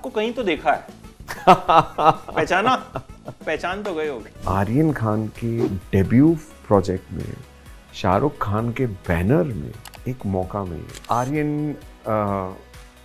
आपको कहीं तो देखा है। पहचाना? पहचान तो गए होगे। आर्यन खान के डेब्यू प्रोजेक्ट में शाहरुख खान के बैनर में एक मौका मिला। आर्यन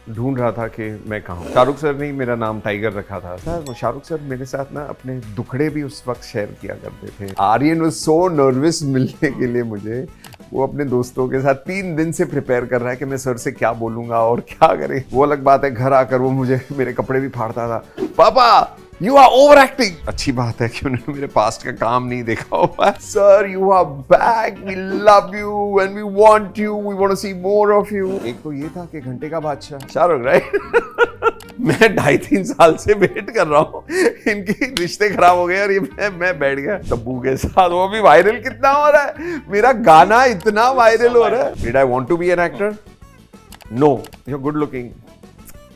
ढूंढ रहा था कि मैं कहाँ हूँ। शाहरुख सर ने मेरा नाम टाइगर रखा था। सर शाहरुख सर मेरे साथ ना अपने दुखड़े भी उस वक्त शेयर किया करते थे। आर्यन वाज सो नर्वस मिलने के लिए मुझे। वो अपने दोस्तों के साथ 3 दिन से प्रिपेयर कर रहा है कि मैं सर से क्या बोलूंगा और क्या करे। वो अलग बात है, घर आकर वो मुझे मेरे कपड़े भी फाड़ता था। पापा यू आर ओवर एक्टिंग। अच्छी बात है कि उन्होंने मेरे पास्ट का काम नहीं देखा हुआ। Sir you are back, we love you and we want you, we want to see more of you. एक तो ये था कि घंटे का बादशाह शाहरुख, राइट। मैं 2.5-3 साल से वेट कर रहा हूँ, इनके रिश्ते खराब हो गए और ये मैं बैठ गया तब्बू के साथ। वो भी वायरल कितना हो रहा है, मेरा गाना इतना वायरल हो रहा है। Did I want to be an actor? No, you are good looking.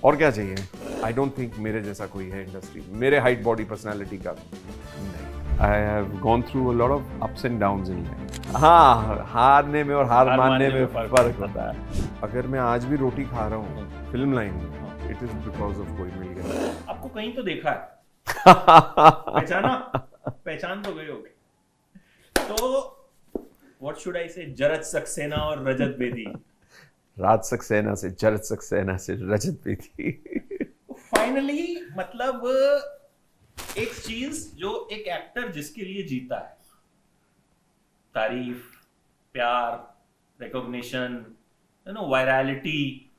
और क्या चाहिए? आई डोंट थिंक मेरे जैसा कोई है इंडस्ट्री, मेरे हाइट बॉडी पर्सनालिटी का नहीं। I have gone through a lot of ups and downs in life. हाँ, हारने में और हार मानने में फर्क होता है। अगर मैं आज भी रोटी खा रहा हूँ फिल्म लाइन में, it is because of Koi मिल गया। आपको कहीं तो देखा है। पहचाना? पहचान तो गए होगे। तो व्हाट शुड आई से, जरज सक्सेना और रजत बेदी। राज सक्सेना से जरज सक्सेना से रजत बेदी। फाइनली मतलब एक चीज जो एक एक्टर जिसके लिए जीता है, तारीफ, प्यार, रिकॉग्निशन, यू नो, वायरलिटी।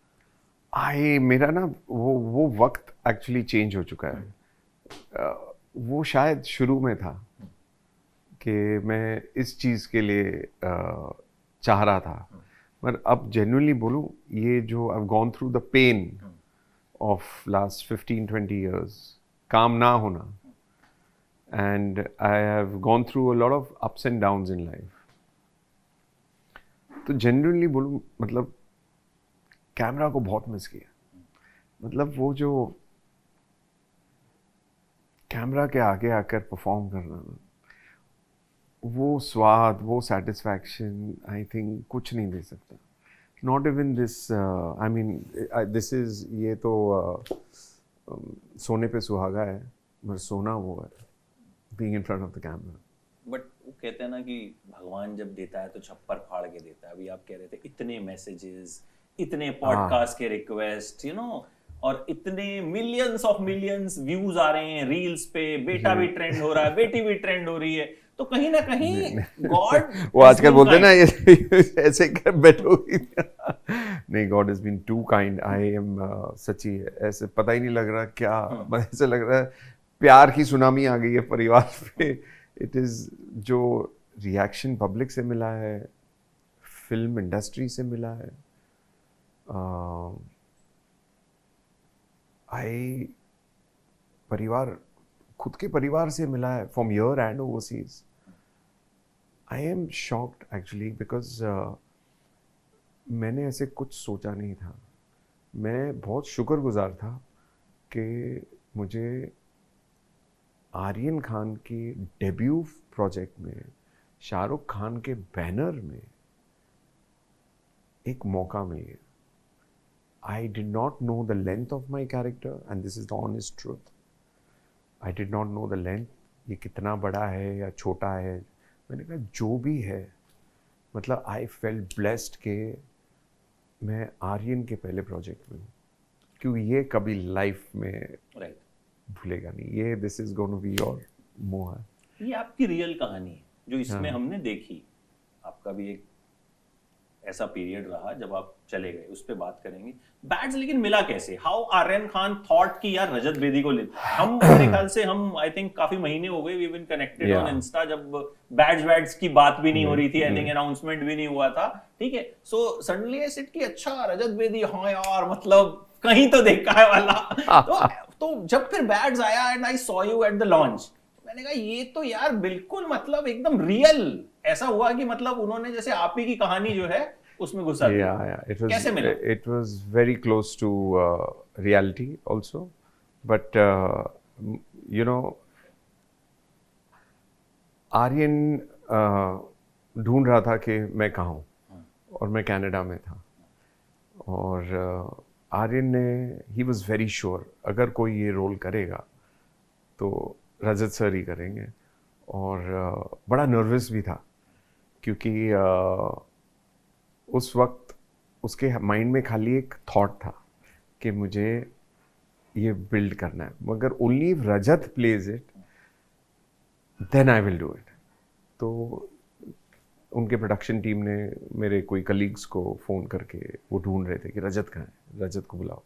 मेरा ना वो वक्त एक्चुअली चेंज हो चुका है। वो शायद शुरू में था कि मैं इस चीज के लिए चाह रहा था, पर अब जेन्युइनली बोलूं, ये जो I have gone through the pain of last 15-20 years, काम ना होना, and I have gone through a lot of ups and downs in life. तो जेन्युइनली बोलूं, मतलब कैमरा को बहुत मिस किया। मतलब वो जो कैमरा के आगे आकर परफॉर्म करना, वो स्वाद, वो सेटिस्फैक्शन आई थिंक कुछ नहीं दे सकता। Not even this, I mean this is, ये तो सोने पे सुहागा है, मगर सोना वो है, being in front of the camera. But वो कहते हैं ना कि भगवान जब देता है तो छप्पर फाड़ के देता है। अभी आप कह रहे थे इतने मैसेजेस, इतने पॉडकास्ट के रिक्वेस्ट, यू नो, और इतने मिलियंस व्यूज आ रहे हैं रील्स पे, बेटा भी ट्रेंड हो रहा है, बेटी भी ट्रेंड हो रही है, तो कहीं ना कहीं गॉड वो आजकल बोलते हैं ना, ये ऐसे कर बैठोगी। नहीं, God has been too kind. I am सच्ची, ऐसे पता ही नहीं लग रहा क्या, ऐसे लग रहा है प्यार की सुनामी आ गई है परिवार पे। इट इज जो रिएक्शन पब्लिक से मिला है, फिल्म इंडस्ट्री से मिला है, परिवार, खुद के परिवार से मिला है, from here and overseas. I am shocked actually, because मैंने ऐसे कुछ सोचा नहीं था। मैं बहुत शुक्रगुजार था कि मुझे आर्यन खान की डेब्यू प्रोजेक्ट में शाहरुख खान के बैनर में एक मौका मिल गया। I did not know the length of my character, and this is the honest truth. I did not know the length, ये कितना बड़ा है या छोटा है। मैंने कहा जो भी है, मतलब I felt blessed कि मैं आर्यन के पहले प्रोजेक्ट में हूँ, क्योंकि ये कभी लाइफ में भूलेगा नहीं। ये this is going to be your मोहर। ये आपकी रियल कहानी है जो इसमें हमने देखी। आपका भी एक ऐसा पीरियड रहा जब आप चले गए, उस पे बात करेंगे। बैड्स लेकिन मिला कैसे? हाउ आर्यन खान थॉट कि यार रजत बेदी को लेते। हम मेरे ख्याल से हम आई थिंक काफी महीने हो गए, we been connected on Insta, जब बैड्स की बात भी नहीं हो रही थी, आई थिंक अनाउंसमेंट भी नहीं हुआ था, ठीक है। सो सडनली आई सेड कि अच्छा रजत बेदी, हाँ यार, मतलब कहीं तो देखा है वाला। तो जब फिर बैड्स आया and I saw you at the launch, मैंने कहा ये तो यार बिल्कुल मतलब एकदम रियल ऐसा हुआ कि मतलब उन्होंने जैसे आप ही की कहानी जो है उसमें घुसा दिया। कैसे मिला? It was very close to reality also, but you know, Aryan ढूंढ रहा था कि मैं कहाँ हूँ, और मैं कनाडा में था, और आर्यन ने ही वॉज वेरी श्योर अगर कोई ये रोल करेगा तो रजत सर ही करेंगे। और बड़ा नर्वस भी था क्योंकि उस वक्त उसके माइंड में खाली एक थॉट था कि मुझे ये बिल्ड करना है, मगर only Rajat plays it then I will do it. तो उनके प्रोडक्शन टीम ने मेरे कोई कलीग्स को फ़ोन करके वो ढूंढ रहे थे कि रजत कहाँ है, रजत को बुलाओ।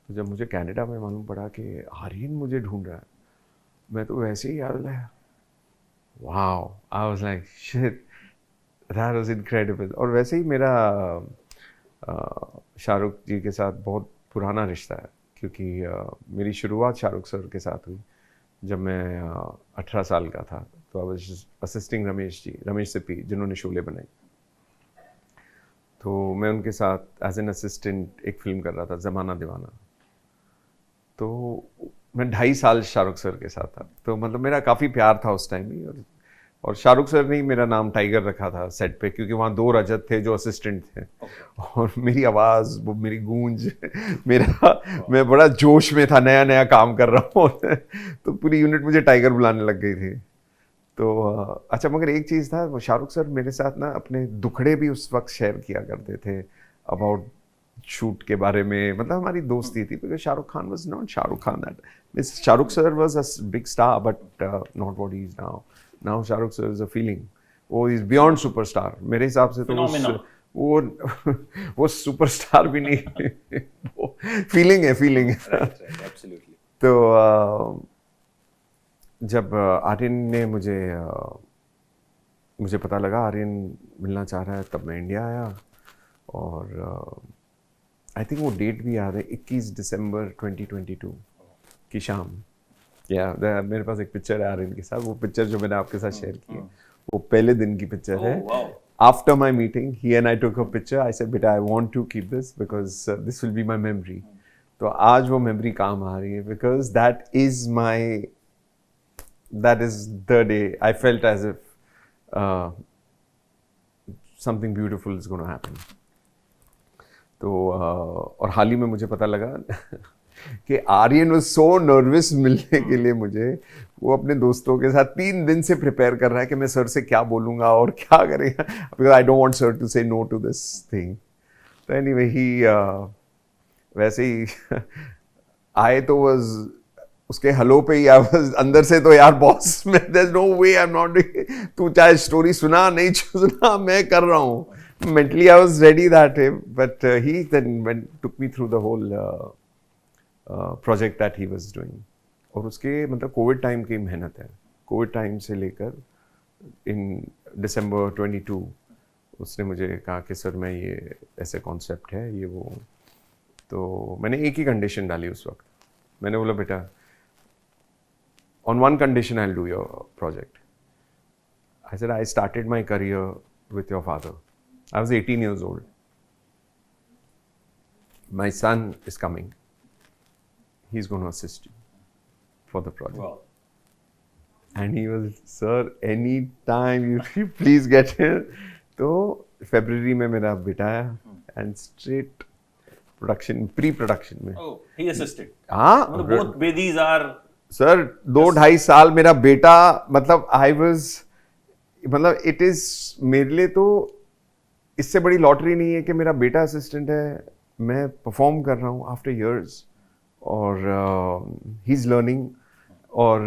तो जब मुझे कनाडा में मालूम पड़ा कि आर्यन मुझे ढूंढ रहा है, मैं तो वैसे ही याद है, wow, I was like shit, that was incredible. और वैसे ही मेरा शाहरुख जी के साथ बहुत पुराना रिश्ता है क्योंकि मेरी शुरुआत शाहरुख सर के साथ हुई जब मैं 18 साल का था। तो I was assisting Ramesh Sippy जिन्होंने शोले बनाई। तो मैं उनके साथ एज एन असिस्टेंट एक फिल्म कर रहा था, ज़माना दीवाना। तो मैं 2.5 साल शाहरुख सर के साथ था, तो मतलब मेरा काफ़ी प्यार था उस टाइम ही। और शाहरुख सर ने ही मेरा नाम टाइगर रखा था सेट पे क्योंकि वहाँ 2 रजत थे जो असिस्टेंट थे। और मेरी आवाज़, वो मेरी गूंज, मैं बड़ा जोश में था, नया नया काम कर रहा हूँ तो पूरी यूनिट मुझे टाइगर बुलाने लग गई थी। तो अच्छा, मगर एक चीज़ था, वो शाहरुख सर मेरे साथ ना अपने दुखड़े भी उस वक्त शेयर किया करते थे अबाउट शूट के बारे में। मतलब हमारी दोस्ती थी because Shahrukh Khan was not Shahrukh Khan that Shahrukh sir was a big star but not what he is now Shahrukh sir is a feeling, वो इज बियॉन्ड सुपरस्टार मेरे हिसाब से। तो वो सुपरस्टार भी नहीं वो फीलिंग है एब्सोल्युटली। तो जब आर्यन ने मुझे पता लगा आर्यन मिलना चाह रहा है, तब मैं इंडिया आया। और आई थिंक वो डेट भी याद है, 21 दिसंबर 2022 की शाम। मेरे पास एक पिक्चर है आर्यन के साथ, वो पिक्चर जो मैंने आपके साथ शेयर की है वो पहले दिन की पिक्चर है। After my meeting he and I took a picture. I said बेटा I want to keep this because this will be my memory. तो आज वो मेमोरी काम आ रही है because that is the day I felt as if something beautiful is going to happen. तो और हाल ही में मुझे पता लगा कि आर्यन was so nervous मिलने के लिए मुझे, वो अपने दोस्तों के साथ 3 दिन से प्रिपेयर कर रहा है कि मैं सर से क्या बोलूँगा और क्या करेगा, because I don't want sir to say no to this thing. तो anyway ही वैसे ही आए तो was उसके हलो पे ही अंदर से तो यार बॉस में there's no way I'm not doing, तू चाहे स्टोरी सुना नहीं सुना मैं कर रहा हूँ। Mentally I was ready that day, but he then took me through the whole project that he was doing. और उसके मतलब कोविड टाइम की मेहनत है। कोविड टाइम से लेकर इन दिसंबर 22 उसने मुझे कहा कि सर मैं ये ऐसे कॉन्सेप्ट है ये वो। तो मैंने एक ही कंडीशन डाली उस वक्त, मैंने बोला बेटा on one condition I'll do your project. I said I started my career with your father. I was 18 years old. My son is coming. He's going to assist you for the project. Wow. And he was, sir, anytime you please get here. तो फरवरी में मेरा बेटा आया and straight production, pre-production में. Oh, he assisted. हाँ. Both Bedis are. Sir 2-2.5 साल मेरा बेटा, मतलब आई वॉज, मतलब इट इज मेरे लिए तो इससे बड़ी लॉटरी नहीं है कि मेरा बेटा असिस्टेंट है, मैं परफॉर्म कर रहा हूँ आफ्टर इयर्स और ही इज लर्निंग। और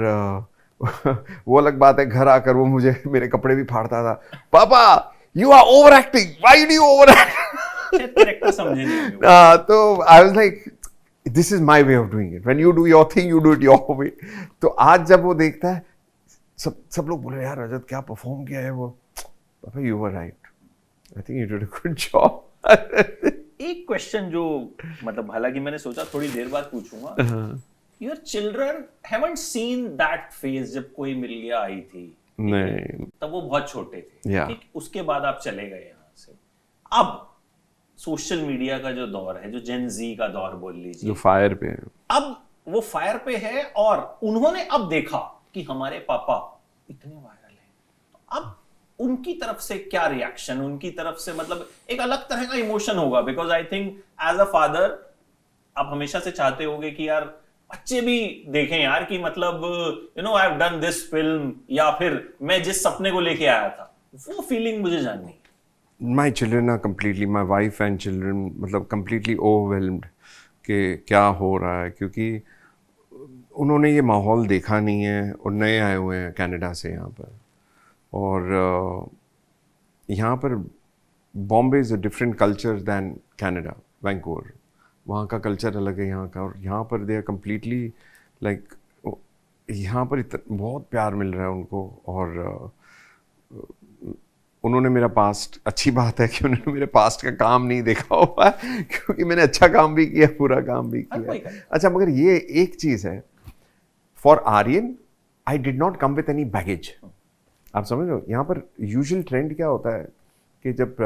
वो अलग बात है, घर आकर वो मुझे मेरे कपड़े भी फाड़ता था, पापा you are over acting, why do you over act. तो I was like this is my way of doing it. When you do your thing, you do it your way. तो आज जब वो देखता है, सब लोग बोले यार रजत क्या परफॉर्म किया है वो, पापा you were right. I think you did a good job. एक क्वेश्चन जो मतलब हालांकि मैंने सोचा थोड़ी देर बाद पूछूंगा, Your children haven't seen that phase जब कोई मिल गया आई थी, नहीं, तब वो बहुत छोटे थे, yeah. उसके बाद आप चले गए यहाँ से। अब सोशल मीडिया का जो दौर है, जो जेन जी का दौर बोल लीजिए, जो फायर पे है, अब वो फायर पे है और उन्होंने अब देखा कि हमारे पापा इतने वायरल हैं। अब उनकी तरफ से क्या रिएक्शन, उनकी तरफ से मतलब एक अलग तरह का इमोशन होगा, because I think as a father आप हमेशा से चाहते होगे कि यार बच्चे भी देखें यार कि मतलब I have done this film, या फिर मैं जिस सपने को लेके आया था, वो फीलिंग मुझे जाननी है। My children are completely, my wife and children मतलब completely overwhelmed कि क्या हो रहा है, क्योंकि उन्होंने ये माहौल देखा नहीं है और नए आए हुए हैं कनाडा से यहाँ पर। और यहाँ पर Bombay is a different culture than Canada, Vancouver. वहाँ का कल्चर अलग है यहाँ का, और यहाँ पर दे आर कम्प्लीटली लाइक, यहाँ पर बहुत प्यार मिल रहा है उनको। और उन्होंने मेरा पास्ट, अच्छी बात है कि उन्होंने मेरे पास्ट का काम नहीं देखा हुआ है, क्योंकि मैंने अच्छा काम भी किया, बुरा काम भी किया। अच्छा, मगर ये एक चीज़ है, for Aryan I did not come with any baggage. आप समझ रहे हो, यहाँ पर यूजुअल ट्रेंड क्या होता है कि जब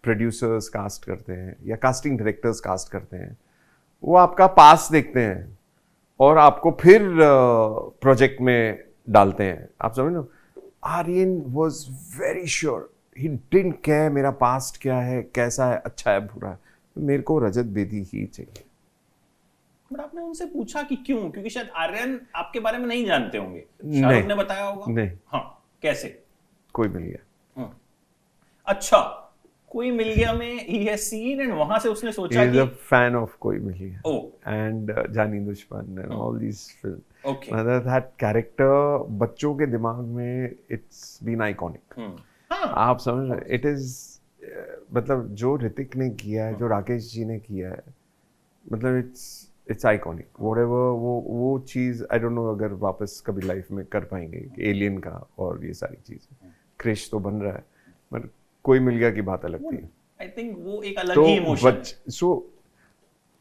प्रोड्यूसर्स कास्ट करते हैं या कास्टिंग डायरेक्टर्स कास्ट करते हैं, वो आपका पास देखते हैं और आपको फिर प्रोजेक्ट में डालते हैं। आप समझ रहे हो, Aryan was very sure, he didn't care मेरा पास्ट क्या है, कैसा है, अच्छा है, बुरा है, मेरे को रजत बेदी ही चाहिए। बट आपने उनसे पूछा कि क्यों? क्योंकि शायद आर्यन आपके बारे में नहीं जानते होंगे, शाहरुख ने बताया होगा। नहीं। हाँ, कैसे? कोई मिल गया। अच्छा, कोई मिल गया में ही हैज सीन, एंड वहां से उसने सोचा He is कि a fan of कोई मिल गया। Oh. And जानी दुश्मन and all these films। Okay. मतलब that character बच्चों के दिमाग में it's been iconic। हाँ, आप समझ रहे, it is मतलब जो ऋतिक ने किया है, जो राकेश जी ने किया है, मतलब it's iconic। whatever वो चीज़ I don't know अगर वापस कभी लाइफ में कर पाएंगे, एलियन का और ये सारी चीज़ें। क्रिश तो बन रहा है, पर कोई मिल गया की बात अलग थी। आई थिंक वो एक अलग ही इमोशन है। So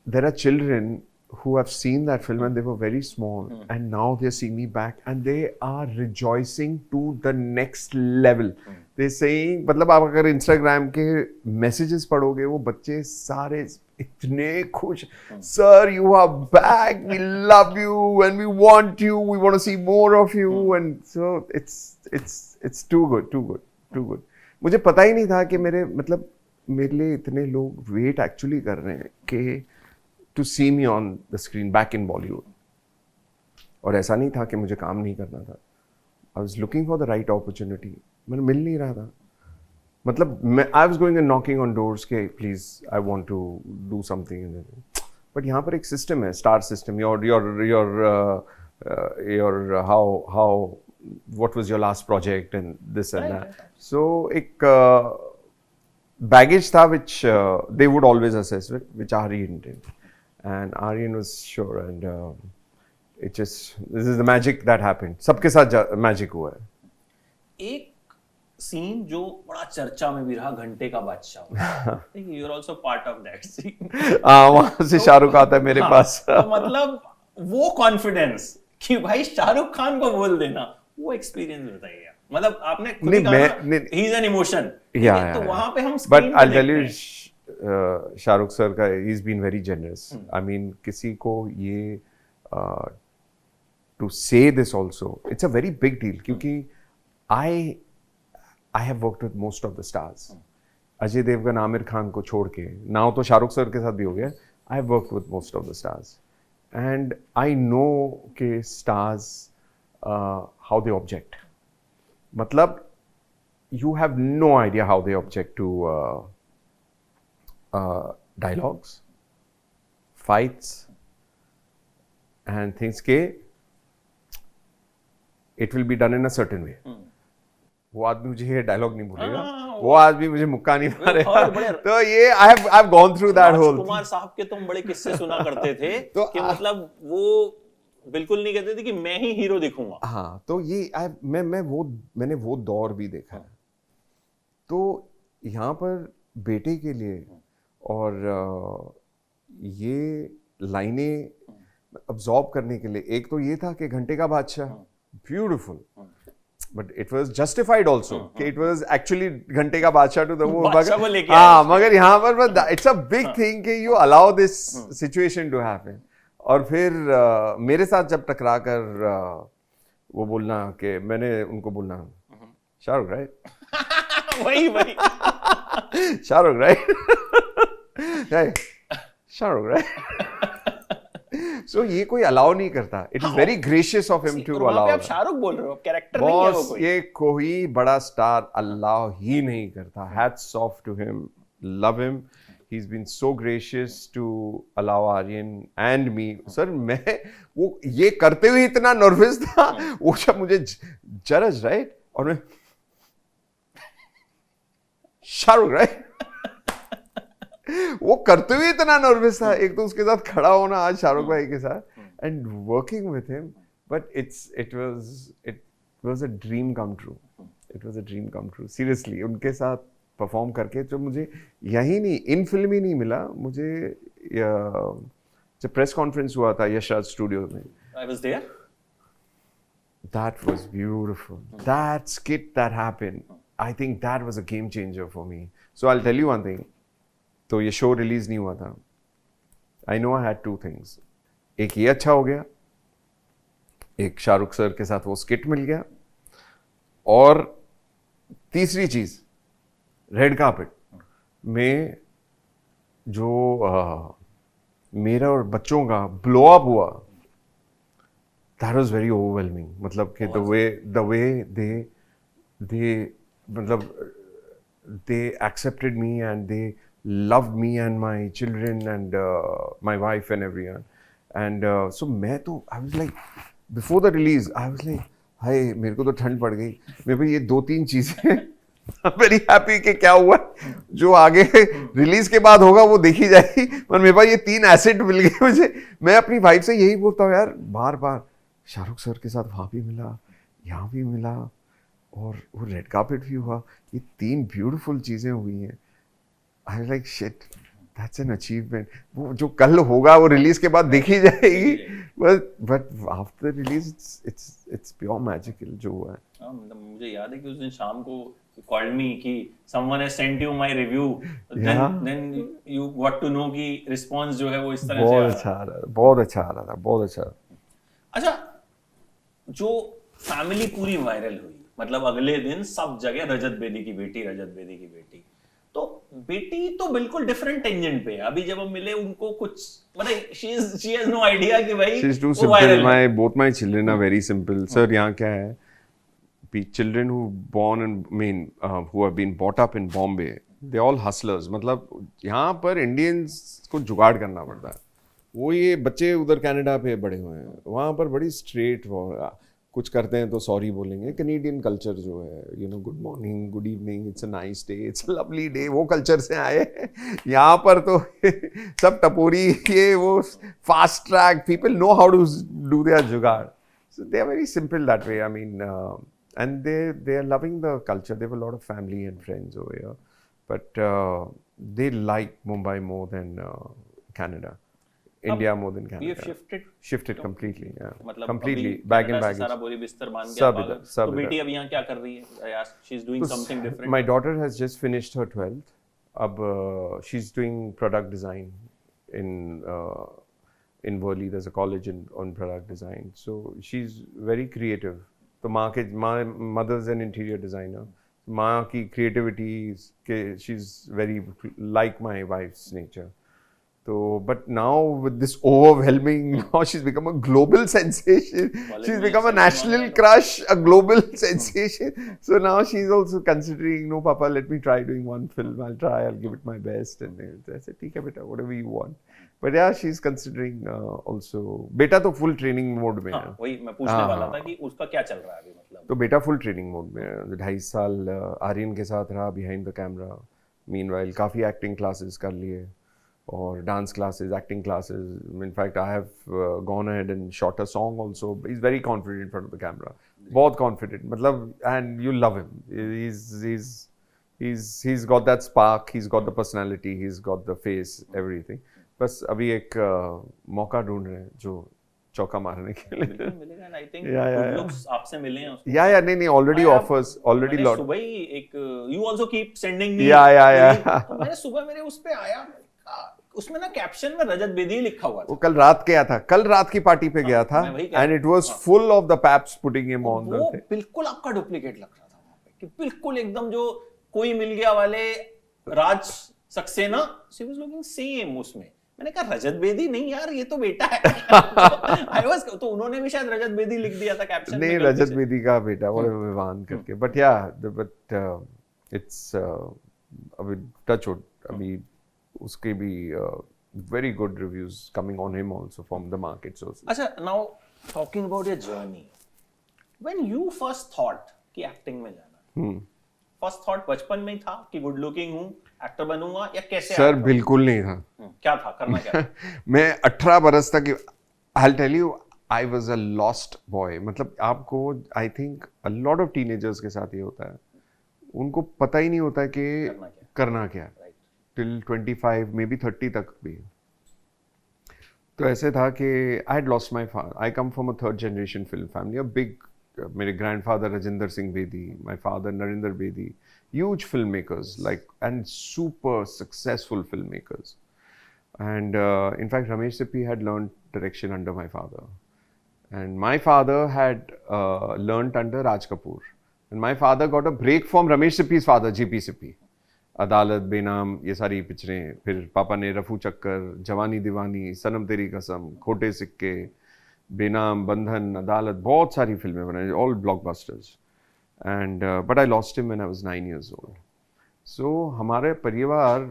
there are children who have seen that film and they were very small, and now they're seeing me back and they are rejoicing to the next level। They're saying, मतलब आप अगर Instagram के messages पढ़ोगे, वो बच्चे सारे इतने खुश, sir you are back, we love you and we want you, we want to see more of you। and so it's too good। मुझे पता ही नहीं था कि मेरे लिए इतने लोग वेट एक्चुअली कर रहे हैं कि to see me on the screen back in Bollywood. और ऐसा नहीं था कि मुझे काम नहीं करना था, I was looking for the right opportunity, मैंने मिल नहीं रहा था। मतलब मैं I was going and knocking on doors के please I want to do something, but यहाँ पर एक सिस्टम है, star system, your how what was your last project and this and that। So एक baggage था which they would always assess with, which Aryan did, and Aryan was sure, and this is the magic that happened। सबके साथ magic हुआ है। एक scene जो बड़ा चर्चा में भी रहा, घंटे का बादशाह, you are also part of that scene. वहां से शाहरुख आता है मेरे पास। तो मतलब वो कॉन्फिडेंस कि भाई शाहरुख खान को बोल देना, वो एक्सपीरियंस बताइए। मतलब आपने खुद ही कहा ही इज एन इमोशन, तो वहां पे हम but I tell you, Shahrukh sir का ही is been very generous. I mean किसी को ये to say this also, it's a very big deal, क्योंकि I have worked with most of the stars. Ajay Devgan, Aamir Khan को छोड़ के, नाउ तो शाहरुख सर के साथ भी हो गया, आई have worked with most of the stars and I know के स्टार्स how they object। मतलब you have no idea how they object to dialogues, fights and things के it will be done in a certain way। वो आदमी मुझे ये dialogue नहीं बोलेगा, वो आदमी मुझे मुक्का नहीं मारेगा। तो ये I have gone through that whole। Kumar साहब के तुम बड़े किस्से सुना करते थे तो कि मतलब वो बिल्कुल नहीं कहते थे कि मैं ही हीरो दिखूंगा। हाँ, तो ये मैंने वो दौर भी देखा है। तो यहाँ पर बेटे के लिए और ये लाइनें अब्सॉर्ब करने के लिए, एक तो ये था कि घंटे का बादशाह beautiful, but it was justified also कि इट वाज एक्चुअली घंटे का बादशाह टू द वो, मगर यहाँ पर इट्स अ बिग थिंग कि you allow this situation to happen. और फिर मेरे साथ जब टकरा कर वो बोलना कि मैंने उनको बोलना शाहरुख राइट वही Shahrukh right Shahrukh right so ये कोई अलाउ नहीं करता. It is very gracious of him to allow. आप शाहरुख बोल रहे हो, कैरेक्टर नहीं है वो कोई. ये कोई बड़ा स्टार अलाउ ही नहीं करता. Hats off to him, love him. He's been so gracious to allow Aryan and me. Sir, मैं वो ये करते हुए इतना नर्वस था. वो जब मुझे जरज राइट और मैं शाहरुख राइट वो करते हुए इतना नर्वस था. एक तो उसके साथ खड़ा होना आज शाहरुख भाई के साथ and working with him. But it was a dream come true. It was a dream come true. Seriously, उनके साथ परफॉर्म करके जो मुझे यही नहीं इन फिल्म ही नहीं मिला. मुझे जब प्रेस कॉन्फ्रेंस हुआ था यशराज स्टूडियो में, I was there. that was beautiful. That skit that happened, I think that was a game changer for me. So I'll tell you one thing. तो ये शो रिलीज नहीं हुआ था. I know I had two things. एक ये अच्छा हो गया, एक शाहरुख सर के साथ वो स्किट मिल गया, और तीसरी चीज रेड कार्पेट में जो मेरा और बच्चों का ब्लो अप हुआ, दैट वाज वेरी ओवरवेलमिंग. मतलब कि द वे दे मतलब they accepted me and they loved me and my children and my wife and everyone. And so मैं तो I was like, before the release I was like, हाय मेरे को तो ठंड पड़ गई. मेरे को ये 2-3 चीजें वेरी हैप्पी कि क्या हुआ, जो आगे रिलीज के बाद होगा वो देखी जाएगी, पर मेरे पास ये 3 एसेट मिल गए मुझे. मैं अपनी वाइफ से यही बोलता हूँ यार, बार बार शाहरुख सर के साथ वहाँ भी मिला, यहाँ भी मिला, और वो रेड कार्पेट भी हुआ. ये 3 ब्यूटीफुल चीज़ें हुई हैं. आई was like shit, that's an achievement. वो जो कल होगा वो रिलीज के बाद देखी जाएगी, but after release it's pure magical जो हुआ है. मतलब मुझे याद है कि उस दिन शाम को called me कि someone has sent you my review, then you got to know कि response जो है वो इस तरह से बहुत अच्छा आ रहा था, बहुत अच्छा आ रहा था, बहुत अच्छा. अच्छा, जो फैमिली पूरी वायरल हुई, मतलब अगले दिन सब जगह रजत बेदी की बेटी, रजत बेदी की बेटी. तो बेटी तो बिल्कुल डिफरेंट टेंजेंट पे है. अभी जब हम मिले उनको कुछ मतलब she has no idea कि भाई she's too simple. Both my children are very simple. Sir, यहाँ क्या है, children who born and who have been brought up in Bombay, they all hustlers. मतलब यहाँ पर इंडियंस को जुगाड़ करना पड़ता है. वो ये बच्चे उधर कनाडा पे बड़े हुए हैं, वहाँ पर बड़ी स्ट्रेट कुछ करते हैं तो सॉरी बोलेंगे. कनेडियन कल्चर जो है, you know, good morning, good evening, it's a nice day, it's a lovely day, वो कल्चर से आए. यहाँ पर तो सब टपोरी, ये वो fast track, people know how to do their जुगाड़. So they are very simple that way. I mean and they are loving the culture. They have a lot of family and friends over here, but they like Mumbai more than Canada, India more than Canada. We have shifted completely. Yeah, मतलब completely bag and baggage. सारा बोरी बिस्तर बांध के तो बेटी अब यहाँ क्या कर रही है? She's doing something different. My daughter has just finished her 12th. अब she's doing product design in Worli. There's a college on product design, so she's very creative. तो माँ मदर्स एन इंटीरियर डिज़ाइनर. माँ की creativity के she is very like my wife's nature. तो but now with this overwhelming, now she is become a global sensation. She is become a national crush, a global sensation. So now she is also considering, no पापा let me try doing one film, I try, I give it my best. And ऐसे ठीक है बेटा, whatever you want. But yeah, she's considering also. बेटा तो full training mode में है. वही मैं पूछने वाला था कि उसका क्या चल रहा है अभी. मतलब तो बेटा full training mode में है. 2.5 साल आर्यन के साथ रहा behind the camera. Meanwhile काफ़ी acting classes कर लिए, और dance classes, acting classes. In fact, I have gone ahead and shot a song also. He's very confident in front of the camera. बहुत confident. मतलब, and you love him. He's got that spark. He's got the personality. He's got the face. Everything. बस अभी एक मौका ढूंढ रहे हैं जो चौका मारने के लिए. मिलेगा ना, आई थिंक गुड लुक्स आपसे मिले हैं उसको. या नहीं ऑलरेडी ऑफर्स ऑलरेडी लॉट. सुबह ही एक you also keep sending me. या तो मैंने सुबह मेरे उस पे आया, उसमें ना कैप्शन में रजत बेदी लिखा हुआ था. वो कल रात गया था, कल रात की पार्टी पे गया था, and it was full of the paps putting him on the thing. बिल्कुल आपका डुप्लीकेट लग रहा था वहां पे, कि बिल्कुल एकदम जो कोई मिल गया वाले Raj Saxena, she was looking same उसमें. मैंने कहा रजत बेदी नहीं यार, ये तो बेटा है। आई वाज, तो उन्होंने भी शायद रजत बेदी लिख दिया था कैप्शन में। नहीं, रजत बेदी का बेटा वो विवान करके, बट या बट इट्स अभी टच वुड, अभी उसके भी very good reviews coming on him also from the market sources. अच्छा, now talking about your journey, when you first thought कि एक्टिंग में जाना, फर्स्ट थॉट बचपन में ही था कि गुड लुकिंग हूँ, एक्टर बनूंगा, या कैसे? सर बिल्कुल नहीं था। क्या था, करना क्या था? मैं 18 बरस तक, I'll tell you, I was a lost boy. मतलब आपको, I think a lot of teenagers के साथ ये होता है, उनको पता ही नहीं होता है कि करना क्या है, till 25 maybe 30 तक भी। तो ऐसे था कि I had lost my father. I come from a third generation film family, a big, मेरे grandfather Rajinder Singh Bedi, my father Narinder Bedi, huge filmmakers, like, and super successful filmmakers. And in fact, Ramesh Sippy had learned direction under my father. And my father had learnt under Raj Kapoor. And my father got a break from Ramesh Sippy's father, G.P. Sippy. अदालत, बेनाम, ये सारी पिक्चरें, फिर पापा ने रफू चक्कर, जवानी दीवानी, सनम तेरी कसम, खोटे सिक्के, बेनाम, बंधन, अदालत, बहुत सारी फिल्में बनाई, all blockbusters. And but I lost him when I was 9 years old. सो हमारे परिवार,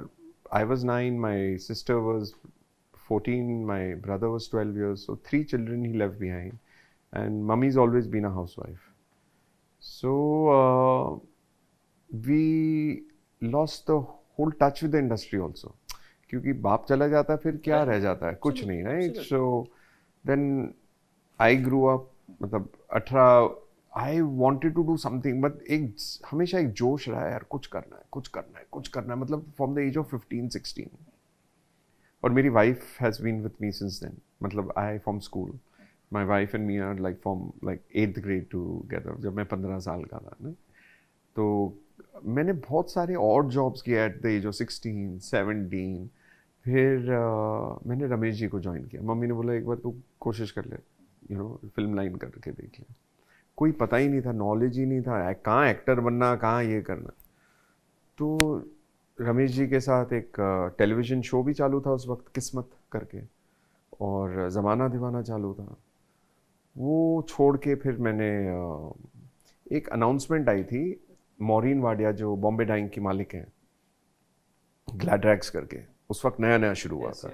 I was 9, my sister was 14, my brother was 12 years, so 3 children he left behind, and mummy's always been a housewife. So we lost the whole touch with the industry also, क्योंकि बाप चला जाता है फिर क्या रह जाता है, कुछ नहीं, right? So then I grew up, मतलब 18, I wanted to do something, but एक हमेशा एक जोश रहा है यार, कुछ करना है, कुछ करना है, कुछ करना है, मतलब फ्रॉम द एज ऑफ 15-16। और मेरी wife has been with me since then, मतलब I from school, my wife and me are like from like 8th grade together, जब मैं 15 साल का था ना। तो मैंने बहुत सारे और जॉब्स किए एट द एज ऑफ 16, 17। फिर मैंने रमेश जी को ज्वाइन किया। मम्मी ने बोला एक बार तू कोशिश कर ले, फिल्म लाइन करके देख ले। कोई पता ही नहीं था, नॉलेज ही नहीं था, कहाँ एक्टर बनना, कहाँ ये करना। तो रमेश जी के साथ एक टेलीविज़न शो भी चालू था उस वक्त, किस्मत करके, और ज़माना दीवाना चालू था। वो छोड़ के फिर मैंने एक अनाउंसमेंट आई थी, मॉरीन वाडिया जो बॉम्बे डाइंग की मालिक हैं, ग्लैड्रैक्स करके, उस वक्त नया नया शुरू हुआ था।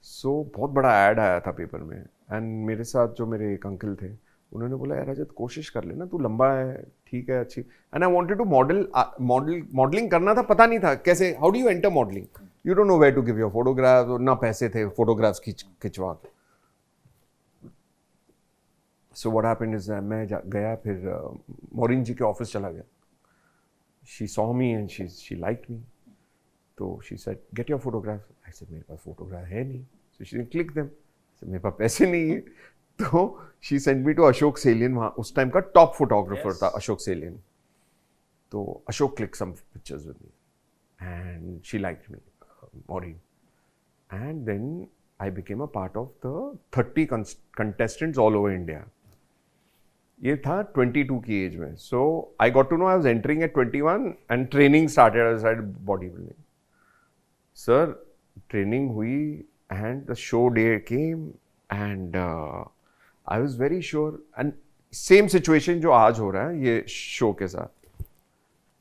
सो बहुत बड़ा ऐड आया था पेपर में, एंड मेरे साथ जो मेरे एक अंकल थे, उन्होंने बोला यार रजत कोशिश कर लेना, तू लंबा है, ठीक है, अच्छी। And I wanted to modelling करना था, पता नहीं था कैसे, how do you enter modelling, you don't know where to give your photograph, ना पैसे थे फोटोग्राफ्स खिंचवा के। सो व्हाट हैपेंड इज मैं गया, फिर मॉरीन जी के ऑफिस चला गया। She saw me and she liked me. So she said, get your photograph. I said, मेरे पास photograph है नहीं. So she said, click them. I said, मेरे पास पैसे नहीं है. तो she sent me to Ashok Salian, वहाँ उस टाइम का टॉप फोटोग्राफर था अशोक सेलियन। तो Ashok clicked some pictures with me and she liked me, Maureen. And then I became a part of the 30 contestants all over India. ये था 22 की age में। So I got to know I was entering at 21 and training started body building. Sir training हुई and the show day came and I was very sure, and same situation जो आज हो रहा है ये शो के साथ,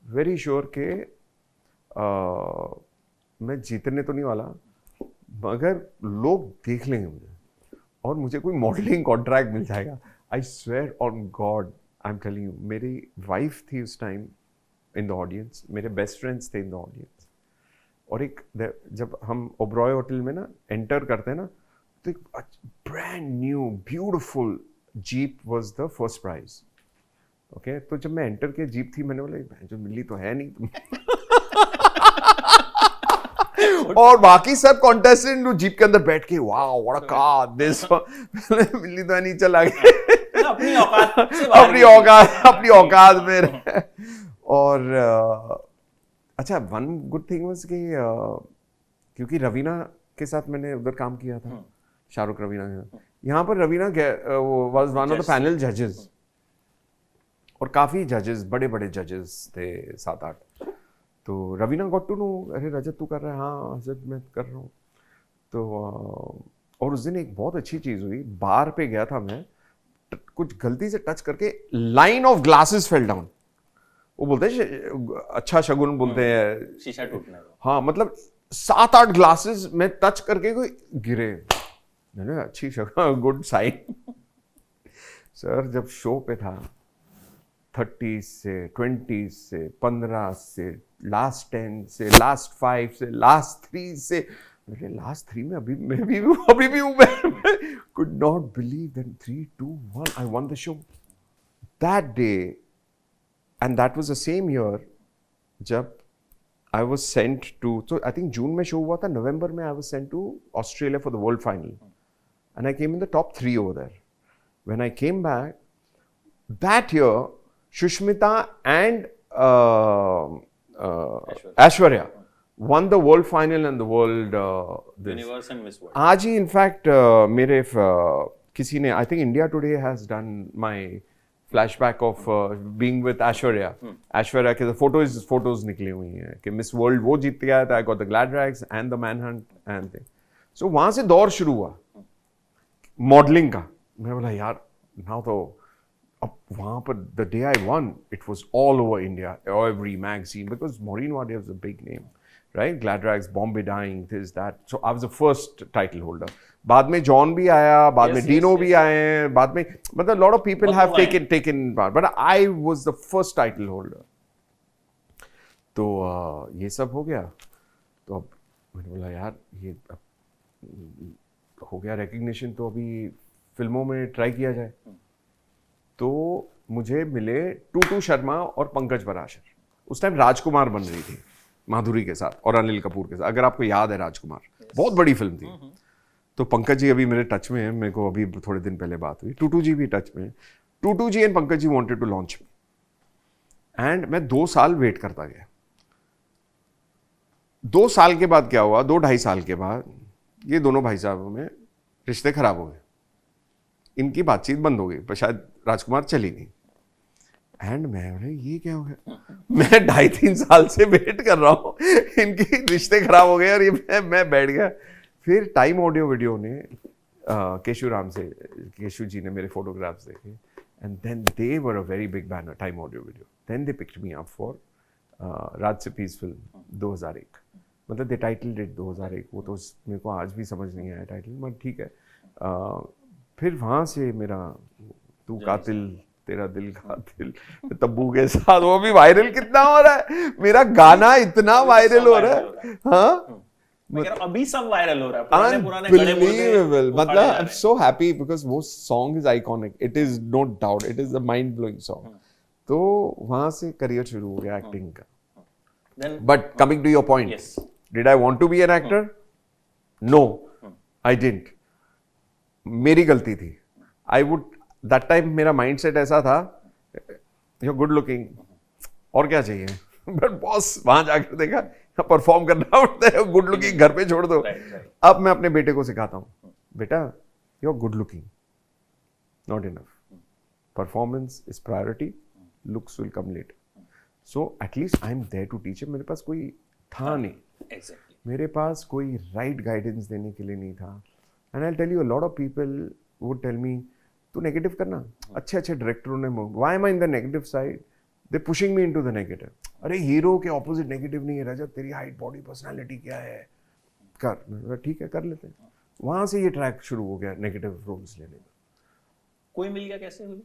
वेरी श्योर के मैं जीतने तो नहीं वाला, मगर लोग देख लेंगे मुझे और मुझे कोई मॉडलिंग कॉन्ट्रैक्ट मिल जाएगा। I swear on God, I'm telling you, मेरी वाइफ थी उस टाइम इन द ऑडियंस, मेरे बेस्ट फ्रेंड्स थे इन द ऑडियंस, और एक जब हम ओबरॉय होटल में ना एंटर करते हैं ना, तो एक brand new beautiful jeep was the first prize. Okay, तो जब मैं एंटर किया जीप थी, मैंने बोला जो मिली तो है नहीं और बाकी सब कॉन्टेस्टेंट जीप के अंदर बैठ के wow what a car this, मिली तो नहीं, चला गया अपनी औकात में। और अच्छा, वन गुड थिंग वाज कि क्योंकि रवीना के साथ मैंने उधर काम किया था, शाहरुख रवीना के साथ, यहाँ पर Raveena was one of the panel जजेस, और काफ़ी जजेस, बड़े बड़े जजेस थे, 7-8। तो रवीना गॉट टू नो, अरे रजत तू कर रहा है? हाँ रजत मैं कर रहा हूँ। तो और उस दिन एक बहुत अच्छी चीज़ हुई, बार पे गया था मैं, कुछ गलती से टच करके line of glasses fell down. वो बोलते हैं अच्छा शगुन बोलते हैं, शीशा टूटने को। हाँ मतलब 7-8 ग्लासेस में टच करके कोई गिरे, मैंने अच्छी शगुन, गुड साइन। सर जब शो पे था 30 से 20 से 15 से लास्ट 10 से लास्ट 5 से लास्ट 3 से, मैंने लास्ट 3 में अभी मैं भी हूँ, अभी भी हूँ मैं। Could not believe that 3, 2, 1 I one the show that day. And that was the same year जब आई वाज सेंट टू, तो आई थिंक जून में शो हुआ था, नवंबर में I was sent to Australia for the world final and I came in the top 3 over there. When I came back that year, Shushmita and Aishwarya won the world final and the world Universe and Miss World. आज ही in fact मेरे किसी ने, I think India today has done my flashback of being with Aishwarya. Aishwarya के photos निकली हुई हैं कि miss world वो जीत गया था, I got the Gladrags and the Manhunt and thing. सो वहां से दौर शुरू हुआ मॉडलिंग का। मैं बोला यार नाउ तो अब वहाँ पर the day I won, it was all over India, every magazine, because Maureen Wadia was a big name, right? Glad Rags, Bombay Dying, this, that. So I was the first title holder. बाद में John भी आया, बाद में Dino भी आए, बाद में मतलब lot of people have taken part, but I was the first title holder. तो ये सब हो गया। तो अब मैंने बोला यार ये हो गया recognition, तो अभी फिल्मों में ट्राई किया जाए। तो मुझे मिले टूटू शर्मा और पंकज पराशर। उस टाइम राजकुमार बन रही थी माधुरी के साथ और अनिल कपूर के साथ, अगर आपको याद है राजकुमार, बहुत बड़ी फिल्म थी। तो पंकज जी अभी मेरे टच में हैं, मेरे को अभी थोड़े दिन पहले बात हुई, टूटू जी भी टच में। Tutu ji and Pankaj ji wanted to launch and मैं 2 साल वेट करता गया। 2 साल के बाद क्या हुआ, 2-2.5 साल के बाद ये दोनों भाई साहबों में रिश्ते खराब हो गए, इनकी बातचीत बंद हो गई, पर शायद राजकुमार चली गई। एंड मैं ये क्या हो गया, मैं 2.5-3 साल से वेट कर रहा हूँ, इनके रिश्ते खराब हो गए और ये मैं बैठ गया। फिर टाइम ऑडियो वीडियो ने केशु जी ने मेरे फोटोग्राफ्स देखे and then they were a very big banner, Time Audio Video. Then they picked me up for राजसिपीज फिल्म 2001, मतलब दे टाइटल डेट 2001, वो तो मेरे को आज भी समझ नहीं आया टाइटल, मगर ठीक है। फिर वहाँ से मेरा तू कातिल तेरा दिल कातिल तब्बू के साथ, वो भी वायरल कितना हो रहा है, मेरा गाना इतना वायरल हो रहा है। हाँ अभी सब वायरल हो रहा है, पुराने Unbelievable. मतलब I'm so happy because वो song is iconic. It is no doubt. It is a mind blowing song. तो वहाँ से करियर शुरू हो गया एक्टिंग का। But coming to your point, yes. Did I want to be an actor? No, I didn't. मेरी गलती थी। आई वुड दैट टाइम मेरा माइंडसेट ऐसा था, यू गुड लुकिंग और क्या चाहिए, बट बॉस वहां जाकर देखा परफॉर्म करना पड़ता है, गुड लुकिंग घर पे छोड़ दो। अब मैं अपने बेटे को सिखाता हूँ, बेटा you are good looking not enough, performance is priority, looks will come later. So at least I am there to teach. मेरे पास कोई था नहीं, मेरे पास कोई राइट गाइडेंस देने के लिए नहीं था। And I'll tell you, a lot of people would tell me, तू नेगेटिव करना, अच्छे अच्छे डायरेक्टरों ने, why am I in the negative side? They're pushing me into the negative. अरे हीरो के ऑपोजिट नेगेटिव नहीं है रजत, तेरी हाइट, बॉडी, पर्सनालिटी क्या है, कर। ठीक है कर लेते हैं। वहां से ये ट्रैक शुरू हो गया नेगेटिव रोल्स लेने का। कोई मिल गया कैसे हुई?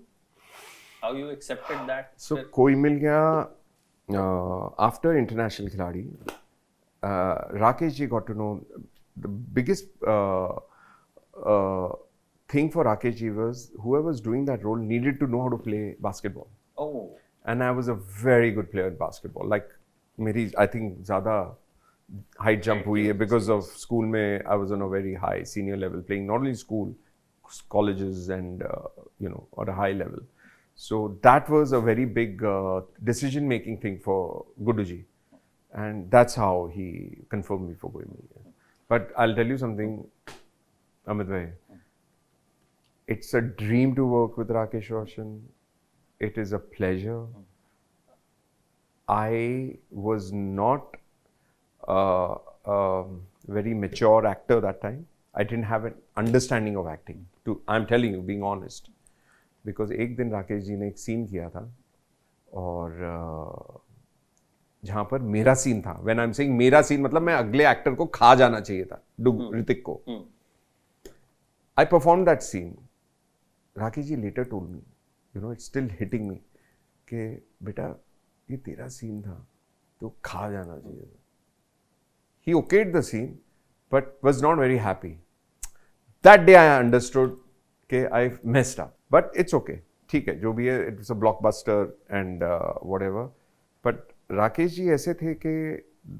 How you accepted that? So कोई मिल गया आफ्टर इंटरनेशनल खिलाड़ी, Rakesh ji got to know the biggest thing for Rakesh ji was whoever was doing that role needed to know how to play basketball. Oh. And I was a very good player in basketball. Like मेरी I think ज़्यादा height jump हुई है because of school में I was on a very high senior level playing not only school, colleges and you know at a high level. So that was a very big decision making thing for Guduji, and that's how he confirmed me for Koi Mil Gaya. But I'll tell you something, Amit bhai, it's a dream to work with Rakesh Roshan. It is a pleasure. I was not very mature actor that time. I didn't have an understanding of acting. I'm telling you, being honest. Because एक दिन राकेश जी ने एक scene किया था और जहाँ पर मेरा सीन था. When I'm saying मेरा सीन मतलब मैं अगले एक्टर को खा जाना चाहिए था, ऋतिक को. I performed that scene. Rakesh ji later told me, you know, it's still hitting me कि बेटा ये तेरा सीन था, तो खा जाना चाहिए था. He okayed the scene, but was not very happy. That day I understood कि I messed up. But it's okay. ठीक है, जो भी है, it was a blockbuster and whatever. But Rakesh ji ऐसे थे कि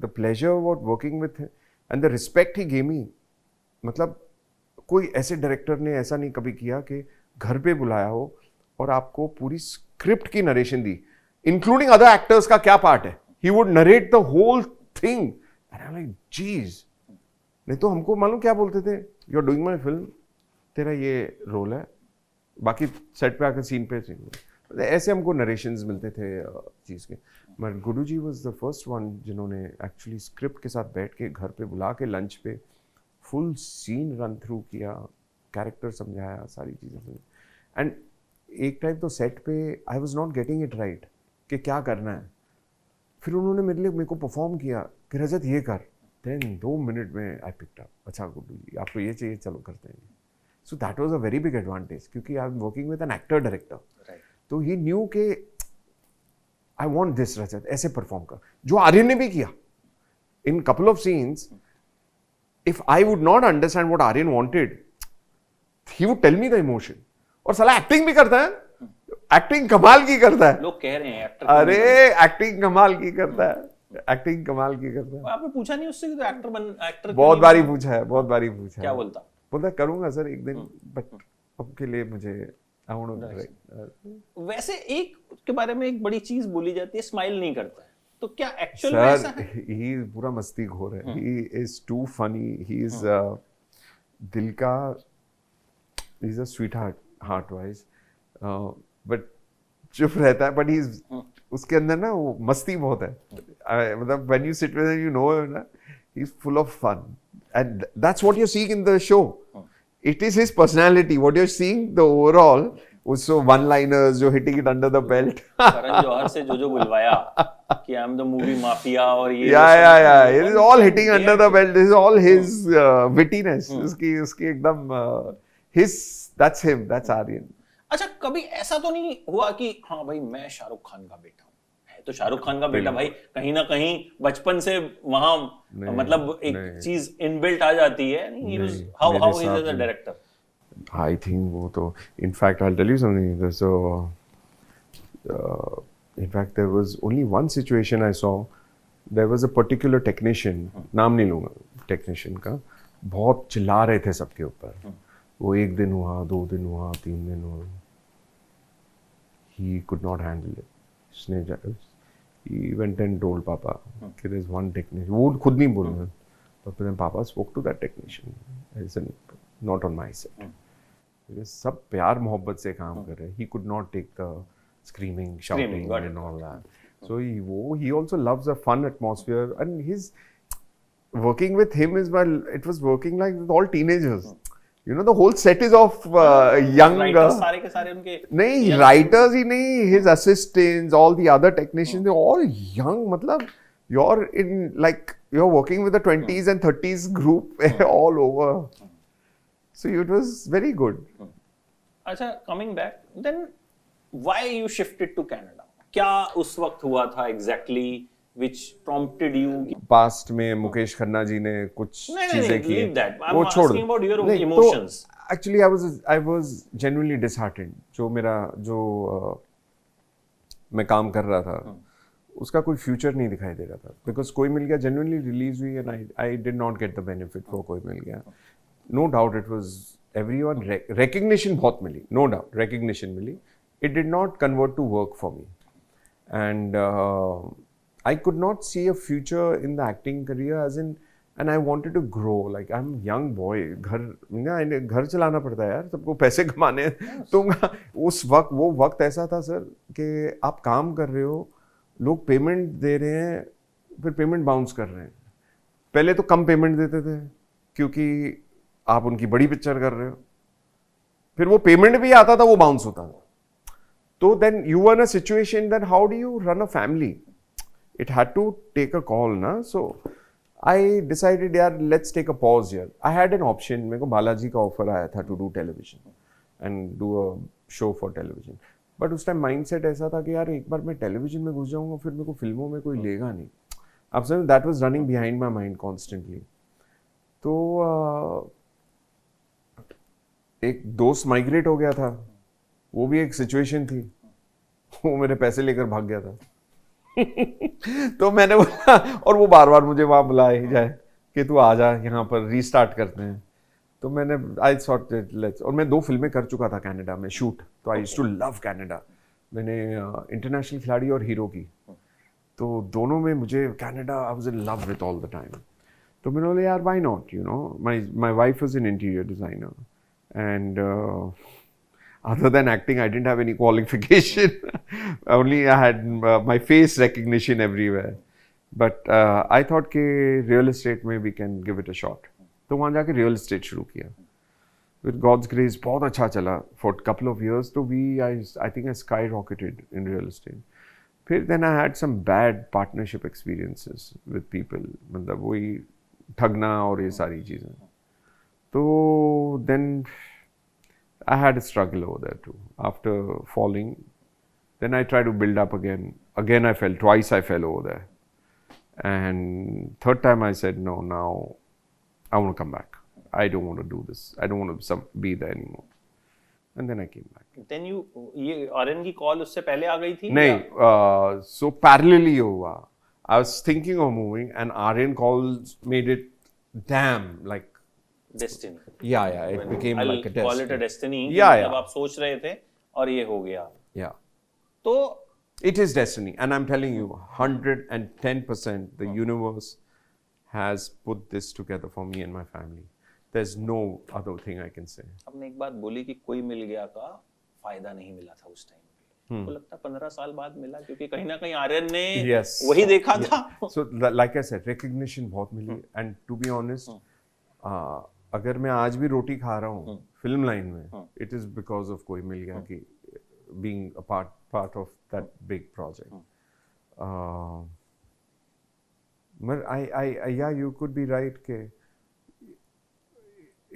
the pleasure of working with him and the respect he gave me. मतलब कोई ऐसे डायरेक्टर ने ऐसा नहीं कभी किया कि घर पे बुलाया हो और आपको पूरी स्क्रिप्ट की नरेशन दी, इंक्लूडिंग अदर एक्टर्स का क्या पार्ट है. He would narrate the whole thing. And I'm like, geez. नहीं तो हमको मालूम क्या बोलते थे, you are doing my film, तेरा ये रोल है, बाकी सेट पे आकर सीन पे सीन. ऐसे हमको नरेशंस मिलते थे चीज़ के. But Guru ji was the first one जिन्होंने एक्चुअली स्क्रिप्ट के साथ बैठ के घर पे बुला के लंच पे फुल सीन रन थ्रू किया, कैरेक्टर समझाया, सारी चीज़ें. एंड एक टाइम तो सेट पे I was not getting it right कि क्या करना है. फिर उन्होंने मेरे को परफॉर्म किया कि रजत ये कर. देन 2 मिनट में आई पिक्ड अप. अच्छा गुड्डू जी आपको ये चाहिए, चलो करते हैं. So that was a very big advantage क्योंकि I am working with an actor director. तो ही न्यू के आई वांट दिस रजत, ऐसे परफॉर्म कर. जो आर्यन ने भी किया in couple of scenes. If I would not understand what Aryan wanted, he would tell me the emotion. और साला एक्टिंग भी करता है, एक्टिंग कमाल की करता है. लोग कह रहे हैं एक्टर, अरे एक्टिंग कमाल की करता है, एक्टिंग कमाल की करता है. आपने पूछा नहीं उससे कि तो एक्टर बहुत बारी पूछा है, बहुत बारी पूछा है. क्या बोलता करूंगा सर एक दिन, बट अब के लिए मुझे I want to direct. वैसे एक के बारे में एक बड़ी चीज बोली जाती है, स्माइल नहीं करता है, तो क्या एक्चुअल में ऐसा है? ही पूरा मस्ती घोर है. He is to funny. He is दिल का, ही is a sweet heart wise, but चुप रहता है. बट ही उसके अंदर ना वो मस्ती बहुत है. मतलब when you sit with him you know ना, he is full of fun and that's what you see in the show. It is his personality. What you're seeing, the overall, also one-liners, जो hitting it under the belt. Karan Johar से जो बुलवाया कि I'm the movie mafia और ये. Yeah. It is all hitting under the belt. This is all his wittiness. उसकी एकदम that's him. That's Aryan. अच्छा, कभी ऐसा तो नहीं हुआ कि हाँ भाई मैं शाहरुख खान का बेटा हूँ, तो शाहरुख खान का बेटा भाई कहीं ना कहीं बचपन से वहां मतलब एक चीज इनबिल्ट आ जाती है. How he is as a director. I think वो तो in fact I will tell you something. So in fact there was only one situation I saw. There was a particular technician, नाम नहीं लूंगा टेक्नीशियन का, बहुत चिल्ला रहे थे सबके ऊपर. वो 1 दिन हुआ, 2 दिन हुआ, 3 दिन हुआ. He could not handle it. उसने He went and told Papa, there is one technician. वो खुद नहीं बोल रहा, but then Papa spoke to that technician. I said, not on my set. Because सब प्यार मोहब्बत से काम कर रहे. He could not take the screaming, shouting, and all that. So he also loves a fun atmosphere, and his working with him is it was working like with all teenagers. You know, the whole set is of young. सारे के सारे उनके नहीं, writers ही नहीं, his assistants, all the other technicians, they're all young. मतलब you're working with the 20s and 30s group all over. So it was very good. अच्छा, coming back, then why you shifted to Canada? क्या उस वक्त हुआ था exactly? Which prompted you? Past में मुकेश खन्ना जी ने कुछ चीजें की, वो छोड़ दो. About your emotions. तो actually I was genuinely disheartened. जो मैं काम कर रहा था उसका कोई फ्यूचर नहीं दिखाई दे रहा था. Because कोई मिल गया genuinely रिलीज हुई and I did not get the benefit for कोई मिल गया. No doubt it was everyone recognition बहुत मिली, no doubt recognition milli. It did not convert to work for me. And I could not see a future in the acting career and I wanted to grow. Like I'm a young boy. घर चलाना पड़ता है यार, सबको पैसे कमाने. तो उस वक्त वो वक्त ऐसा था सर कि आप काम कर रहे हो, लोग पेमेंट दे रहे हैं, फिर पेमेंट बाउंस कर रहे हैं. पहले तो कम पेमेंट देते थे क्योंकि आप उनकी बड़ी पिक्चर कर रहे हो, फिर वो पेमेंट भी आता था, वो बाउंस होता था. तो then you were in a situation that how do you run a family. It had to take a call ना. सो आई डिसाइडेड यार let's take a pause here. I had an option. मेरे को बालाजी का offer आया था to do television and do a show for television. But उस time mindset ऐसा था कि यार एक बार मैं टेलीविजन में घुस जाऊंगा फिर मेरे को फिल्मों में कोई लेगा नहीं. अब समझ, that was running behind my mind constantly. तो एक दोस्त माइग्रेट हो गया था, वो भी एक सिचुएशन थी, वो मेरे पैसे लेकर भाग गया था. तो मैंने बोला, और वो बार बार मुझे वहां बुलाए जाए कि तू आ जा यहाँ पर रीस्टार्ट करते हैं. तो मैंने आई थॉट लेट्स, और मैं 2 फिल्में कर चुका था कनाडा में शूट. तो I used to love Canada. मैंने इंटरनेशनल खिलाड़ी और हीरो की, तो दोनों में मुझे Canada, I was in love with all the time. तो मैंने बोला यार why not, you know, my wife is an interior designer and other than acting I didn't have any qualification. Only I had my face recognition everywhere. But I thought कि real estate में we can give it a shot. तो वहाँ जाके real estate शुरू किया. With God's grace बहुत अच्छा चला for a couple of years. तो I think I skyrocketed in real estate. फिर then I had some bad partnership experiences with people. मतलब वही ठगना और ये सारी चीज़ें. So then I had a struggle over there too. After falling, then I tried to build up again. Again I fell. Twice I fell over there. And third time I said, no, now I want to come back. I don't want to do this. I don't want to be there anymore. And then I came back. Then you, ये आर्यन की call उससे पहले आ गई थी? नहीं, so parallelly हुआ. I was thinking of moving and Aryan calls made it damn like Destiny. Yeah, it became like a destiny. Call it a destiny. Yeah. जब आप सोच रहे थे और ये हो गया. Yeah. तो it is destiny, and I'm telling you, 110% the universe has put this together for me and my family. There's no other thing I can say. आपने एक बात बोली कि कोई मिल गया का फायदा नहीं मिला था उस टाइम पे. तो लगता 15 साल बाद मिला, क्योंकि कहीं ना कहीं आर्यन ने वही देखा था. So like I said, recognition बहुत मिली. And to be honest, अगर मैं आज भी रोटी खा रहा हूँ फिल्म लाइन में, it is because of Koi मिल गया कि being a part of that big project. या यू कुड बी राइट के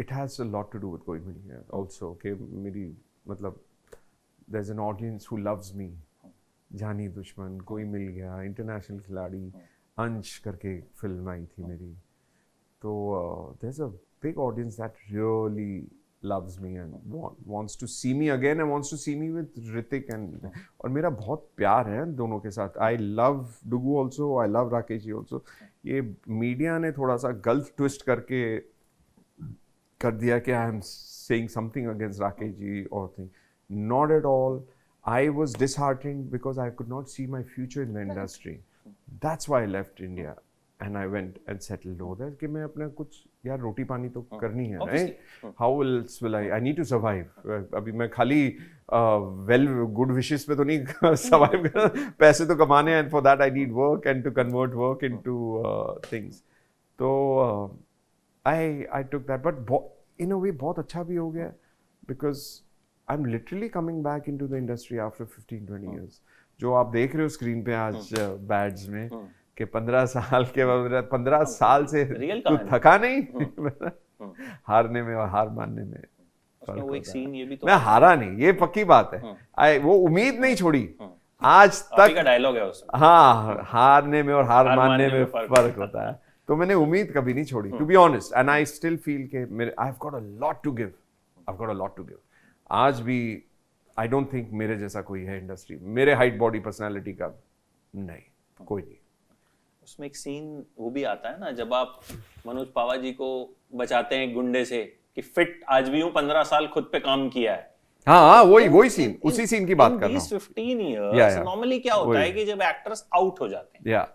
it has a lot to do with Koi mill Gaya also. कि मेरी मतलब there is an audience who loves me. Jaani Dushman, कोई मिल गया, international खिलाड़ी, अंश करके फिल्म आई थी मेरी. So there's a big audience that really loves me and wants to see me again and wants to see me with Hrithik and और मेरा बहुत प्यार है दोनों के साथ. I love Dugu also, I love Rakesh ji also. ये मीडिया ने थोड़ा सा गलत ट्विस्ट करके कर दिया कि I am saying something against Rakesh ji or thing. Not at all. I was disheartened because I could not see my future in the industry. That's why I left India. And I went and settled over there कि मैं अपना कुछ यार रोटी पानी तो करनी है, right? How else will I need to survive. अभी मैं खाली well good wishes पे तो नहीं survive करना, पैसे तो कमाने हैं. And for that I need work and to convert work into things. तो I took that, but in a way बहुत अच्छा भी हो गया because I'm literally coming back into the industry after 15-20 years. जो आप देख रहे हो स्क्रीन पे आज बैड्स में कि 15 साल के बाद 15 साल से तू थका नहीं हारने में और हार मानने में. वो एक सीन ये भी तो मैं हारा नहीं, ये पक्की बात है. वो उम्मीद नहीं छोड़ी आज तक का डायलॉग है उसमें. हाँ, हारने में और हार मानने में फर्क होता है. तो मैंने उम्मीद कभी नहीं छोड़ी, to be honest. And I still feel के मेरे I have got a lot to give. I have got a lot to give. आज भी आई डोंट थिंक मेरे जैसा कोई है इंडस्ट्री, मेरे हाइट बॉडी पर्सनालिटी का नहीं, कोई नहीं. उसमें एक सीन वो भी आता है ना जब आप मनोज पावा जी को बचाते हैं गुंडे से कि फिट आज भी हूँ, 15 साल खुद पे काम किया है. हाँ, वही सीन, उसी सीन की बात कर रहा हूँ. 15 years नॉर्मली क्या होता है कि जब एक्टर्स आउट हो जाते हैं,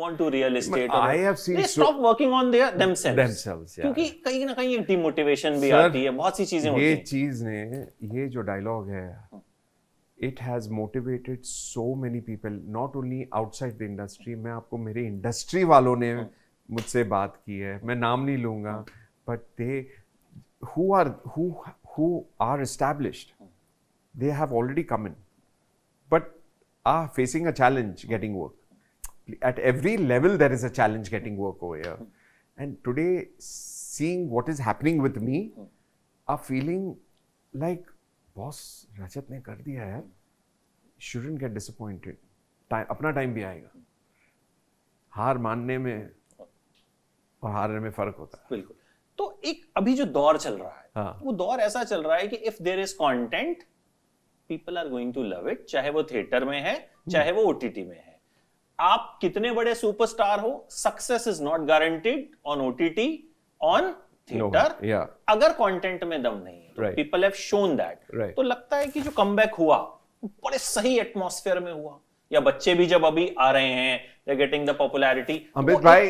want to real estate, I have seen they stop working on themselves. क्योंकि कहीं ना कहीं एक डिमोटिवेशन भी आती है, बहुत सी चीजें होती हैं. ये चीज ने, ये जो डायलॉग है, it has motivated so many people, not only outside the industry. मैं आपको मेरे इंडस्ट्री वालों ने मुझसे बात की है, मैं नाम नहीं लूँगा, but they who are established, they have already come in, but are facing a challenge getting work. At every level there is a challenge getting work over here. And today, seeing what is happening with me, are feeling like, boss, रजत ने कर दिया यार, shouldn't get disappointed. अपना time भी आएगा. हार मानने में और हारने में फर्क होता है. बिल्कुल. तो एक अभी जो दौर चल रहा है, हाँ. वो दौर ऐसा चल रहा है कि if there is content, people are going to love it, चाहे वो थिएटर में है, चाहे वो ओटीटी में है. आप कितने बड़े सुपरस्टार हो, success is not guaranteed on OTT, on theatre, अगर कंटेंट में दम नहीं है. People have shown that. तो लगता है कि जो कमबैक हुआ बड़े सही एटमॉस्फेयर में हुआ, या बच्चे भी जब अभी आ रहे हैं, they're getting the popularity. Amit bhai,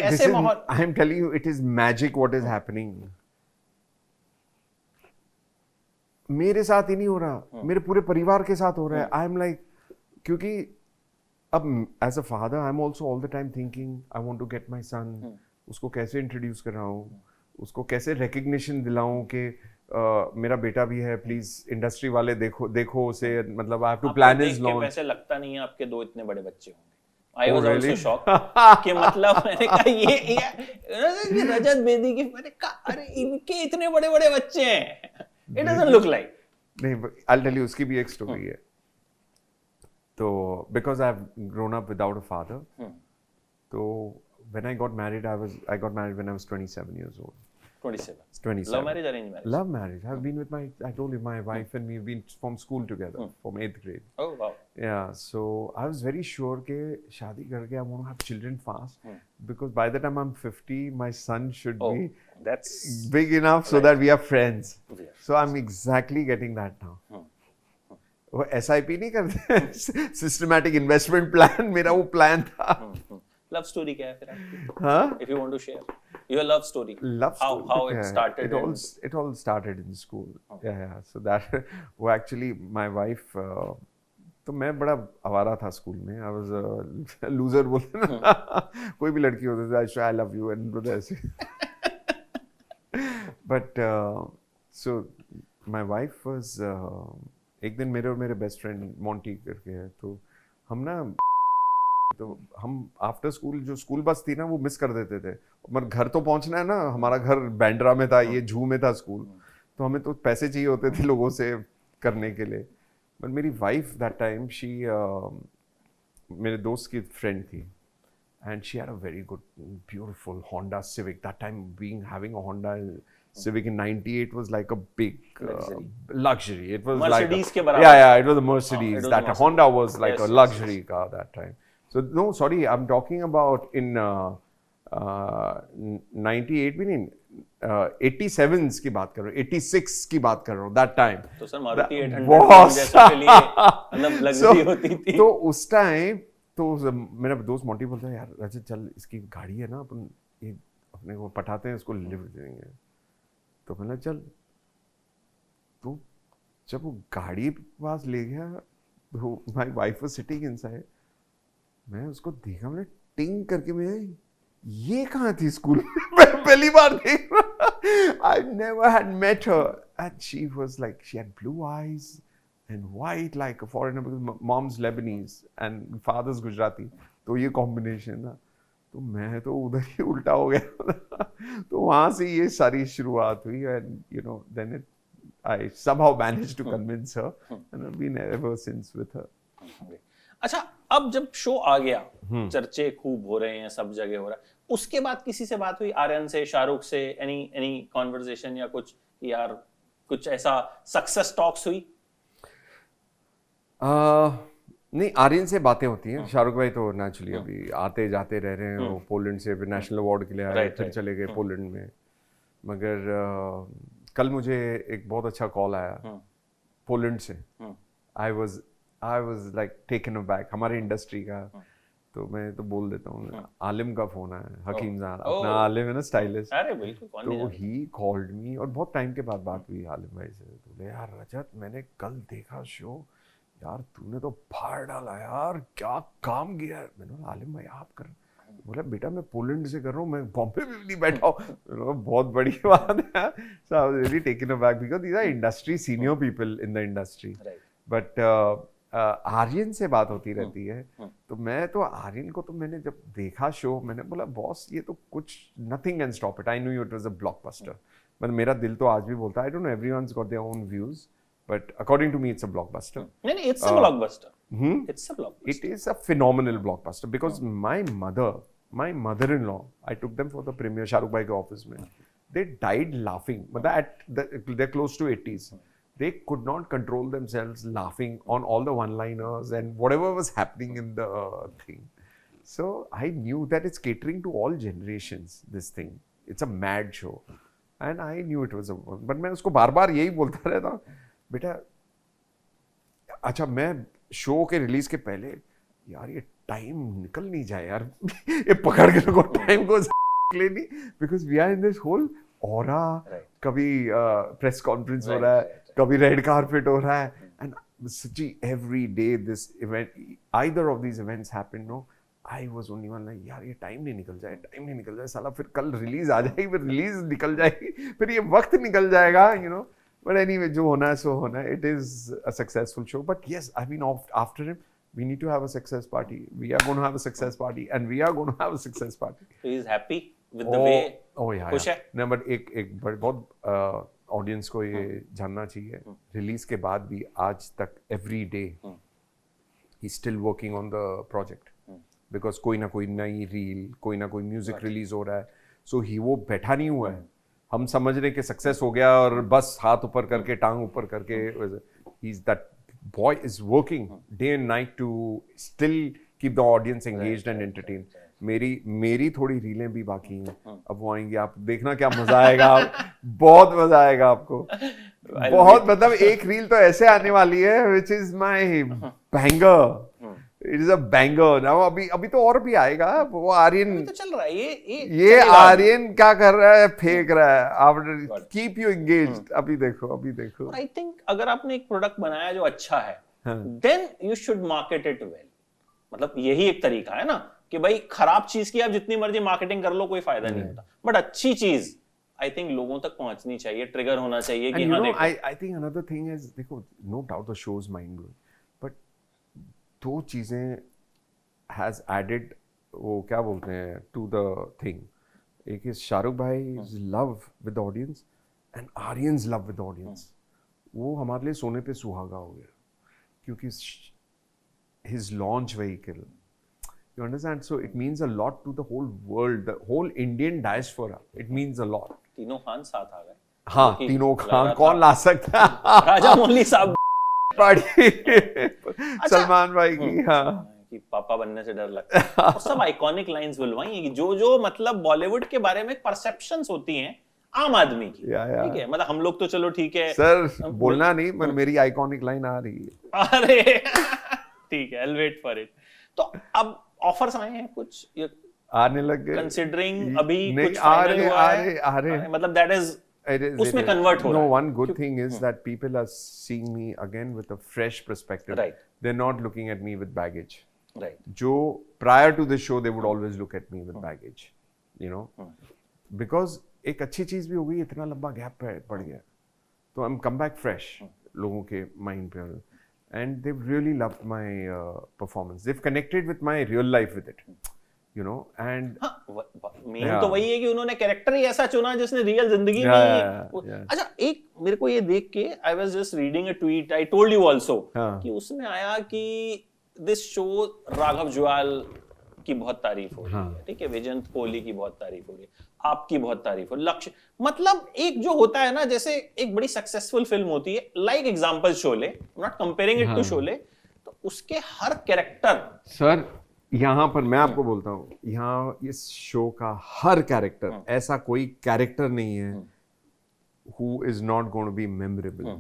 I am telling you, it is magic what is happening. मेरे साथ ही नहीं हो रहा, मेरे पूरे परिवार के साथ हो रहा है. I am like, क्योंकि अब as a father, I am also all the time thinking, I want to get my son. उसको कैसे इंट्रोड्यूस कर रहा हूँ, उसको कैसे रिकग्निशन दिलाऊं कि मेरा बेटा भी है, प्लीज इंडस्ट्री वाले देखो उसे, मतलब I have to plan his launch. वैसे लगता नहीं है आपके दो इतने बड़े बच्चे होंगे. आई वाज आल्सो शॉक्ड कि मतलब मैंने कहा ये रजत बेदी की, मैंने कहा अरे इनके इतने बड़े बच्चे हैं. It doesn't look like. नहीं, आई विल टेल यू, उसकी भी एक स्टोरी है. तो because I have grown up without a father, तो when I got married when I was 27 years old. 27. Love marriage, arranged marriage? Love marriage. I've been with I told you, my wife and we've been from school together, from 8th grade. Oh, wow. Yeah, so I was very sure कि शादी करके I want to have children fast, because by the time I'm 50, my son should be that's big enough so that we are friends. So I'm exactly getting that now. वो SIP नहीं करते, systematic investment plan, मेरा वो plan था. Love story क्या है फिर आपकी? हाँ? If you want to share your love story. How it started? It all started in school. Yeah. So that वो actually my wife, तो मैं बड़ा आवारा था स्कूल में. I was a loser बोलते ना. कोई भी लड़की होती थी, I love you and ऐसे. But so my wife was एक दिन मेरे और मेरे बेस्ट फ्रेंड मोंटी करके है, तो हम ना, तो हम आफ्टर स्कूल जो स्कूल बस थी ना वो मिस कर देते थे. मगर घर तो पहुंचना है ना, हमारा घर बैंड्रा में था, ये जू में था स्कूल, तो हमें तो पैसे चाहिए होते थे लोगों से करने के लिए. बट मेरी वाइफ दैट टाइम, शी मेरे दोस्त की फ्रेंड थी, and she had a very good beautiful Honda civic. That time being having a Honda Civic in '98 was like a big luxury. It was Mercedes like के बराबर. Yeah, it was a Mercedes. That Honda was like a luxury car that time. So no, sorry, I'm talking about in 98 भी नहीं, 87s की बात कर रहा हूँ, 86 की बात कर रहा हूँ. That time. तो सर मारुति 800 जैसा के लिए मतलब लग्जरी होती थी. तो उस टाइम तो मेरा दोस्त मोंटी बोलता है, यार रजत चल, इसकी गाड़ी है ना, अपन ये अपने को पठाते हैं, इसको लिफ्ट देंगे. तो मैंने चल, तो जब वो गाड़ी पास ले गया, तो my wife was sitting inside, मैं उसको देखा, मैंने टिंग करके, मैं ये कहाँ थी स्कूल में, पहली बार देख रहा. I never had met her, and she was like, she had blue eyes and white like a foreigner, because mom's Lebanese and father's Gujarati, तो ये कॉम्बिनेशन था. तो मैं तो उधर ही उल्टा हो गया. तो वहाँ से ये सारी शुरुआत हुई, and you know then it I somehow managed to convince her, and I've been ever since with her. अच्छा, अब जब शो आ गया, चर्चे खूब हो रहे हैं, सब जगह हो रहा है, उसके बाद किसी से बात हुई, आर्यन से, शाहरुख से, एनी कॉन्वर्सेशन या कुछ, यार कुछ ऐसा सक्सेस टॉक्स हुई? नहीं, आर्यन से बातें होती हैं. शाहरुख भाई तो नेचुरली अभी आते जाते रह रहे हैं. वो पोलैंड से फिर नेशनल अवार्ड के लिए आए, फिर चले गए पोलैंड में. मगर कल मुझे एक बहुत अच्छा कॉल आया पोलैंड से. आई वाज लाइक टेकन अबैक, हमारे इंडस्ट्री का. तो मैं तो बोल देता हूँ, आलिम का फोन आया, हकीम ज़ान, अपना आलिम है ना, स्टाइलिस्ट. अरे बिल्कुल, कौन नहीं तो ही कॉल्ड मी, और बहुत टाइम के बाद बात हुई आलिम भाई से. तो बोले, यार रजत, मैंने कल देखा शो, यार तूने तो फाड़ डाला यार, क्या काम किया. मैंने बोला, आलिम भाई आप कर, बोला बेटा मैं पोलैंड से कर रहा हूँ, मैं बॉम्बे में भी नहीं बैठा हूँ। बहुत बड़ी बात है। So I was really taken aback because these are industry senior people in the industry. But Aryan से बात होती रहती है, तो मैं तो आर्यन को तो मैंने जब देखा शो, मैंने बोला बॉस ये तो कुछ nothing can stop it. I knew it was a blockbuster. मतलब मेरा दिल तो आज भी बोलता है, I don't know everyone's got their own views, but according to me it's a blockbuster. नहीं, it's a blockbuster. It's a blockbuster. It is a phenomenal blockbuster because my mother-in-law, I took them for the premiere Shah Rukh bhai ke office mein. They died laughing. They're close to 80s. They could not control themselves laughing on all the one-liners and whatever was happening in the thing. So I knew that it's catering to all generations, this thing. It's a mad show. And I knew it was a... But मैं उसको बार-बार यही बोलता रहता हूँ, बेटा अच्छा मैं शो के रिलीज के पहले यार ये टाइम निकल नहीं जाए यार, ये पकड़ के रखो टाइम को लेनी, because we are in this whole aura. कभी प्रेस कॉन्फ्रेंस हो रहा है, कभी रेड कारपेट हो रहा है, एंड सच्ची every day this event, either of these events happen, no I was only one like यार ये टाइम नहीं निकल जाए साला, फिर कल रिलीज आ जाएगी, फिर रिलीज निकल जाएगी, फिर ये वक्त निकल जाएगा, यू नो। But anyway, जो होना है सो होना है. It is a successful show. But yes, I mean, after him, we need to have a success party. We are going to have a success party, and we are going to have a success party. So he is happy with the way. Oh yeah. खुश है. No, but एक बहुत audience को ये जानना चाहिए. Release के बाद भी आज तक every day, he's still working on the project. Because कोई ना कोई नई reel, कोई ना कोई music release हो रहा है. So he वो बैठा नहीं हुआ है. हम समझ रहे कि सक्सेस हो गया और बस हाथ ऊपर करके टांग ऊपर करके, that boy is working day and night to still keep the audience engaged and entertained. मेरी थोड़ी रीलें भी बाकी हैं, अब वो आएंगी, आप देखना क्या मजा आएगा, बहुत मजा आएगा आपको, बहुत, मतलब एक रील तो ऐसे आने वाली है which is my banger. It is a banger. Now अभी तो और भी आएगा, वो आर्यन तो चल रहा है, ये आर्यन क्या कर रहा है, फेंक रहा है, आप कीप यू एंगेज्ड. अभी देखो. आई थिंक अगर आपने एक प्रोडक्ट बनाया जो अच्छा है, then you should market it well. मतलब यही एक तरीका है ना कि भाई खराब चीज की आप जितनी मर्जी मार्केटिंग कर लो, कोई फायदा नहीं होता, बट अच्छी चीज आई थिंक लोगों तक पहुंचनी चाहिए, ट्रिगर होना चाहिए कि हाँ देखो. I think another thing is, देखो, no doubt the show is mind blowing, but दो चीजें हैज एडेड, वो क्या बोलते हैं, टू द थिंग. एक इज शाहरुख भाई's love with the audience and आर्यन's लव विद द ऑडियंस. वो हमारे लिए सोने पे सुहागा हो गया, क्योंकि his launch vehicle, you understand, so it means a lot to the whole world, the whole Indian diaspora. It means a lot. तीनों खान साथ आ गए. हाँ, तीनों खान कौन ला सकता है? राजा मौली साहब पार्टी सलमान भाई की, हाँ, कि पापा बनने से डर लगता है. और सब आइकॉनिक लाइंस बुलवाई हैं, जो मतलब बॉलीवुड के बारे में परसेप्शंस होती हैं आम आदमी की, ठीक है, मतलब हम लोग तो चलो ठीक है सर, बोलना नहीं, पर मेरी आइकॉनिक लाइन आ रही है. अरे ठीक है, I'll wait for it. तो अब ऑफर्स आए हैं कुछ, ये आने लग गए, कंसीडरिंग अभी कुछ आ फाइनल रहे, मतलब दैट इज उसमें कन्वर्ट हो रहा है. No, one good thing is that people are seeing me again with a fresh perspective. Right. They're not looking at me with baggage. Right. जो prior to this show they would always look at me with baggage, you know, because एक अच्छी चीज भी हो गई, इतना लंबा gap पड़ गया, तो I'm come back fresh लोगों के माइंड पे, and they've really loved my performance. They've connected with my real life with it, you know, and main तो वही है कि उन्होंने कैरेक्टर ही ऐसा चुना जिसने रियल जिंदगी में. अच्छा, एक मेरे को ये देख के I was just reading a tweet, I told you also, कि उसमें आया कि this show राघव जुआल की बहुत तारीफ हो रही है, ठीक है, विजयंत कोहली की बहुत तारीफ हो रही है, आपकी बहुत तारीफ हो, लक्ष्य, मतलब एक जो होता है ना, जैसे एक बड़ी सक्सेसफुल फिल्म होती है, like example Sholay, not comparing it to Sholay, तो उसके हर कैरेक्टर, सर यहाँ पर मैं आपको बोलता हूँ, यहाँ इस शो का हर कैरेक्टर, ऐसा कोई कैरेक्टर नहीं है who is not going to be memorable.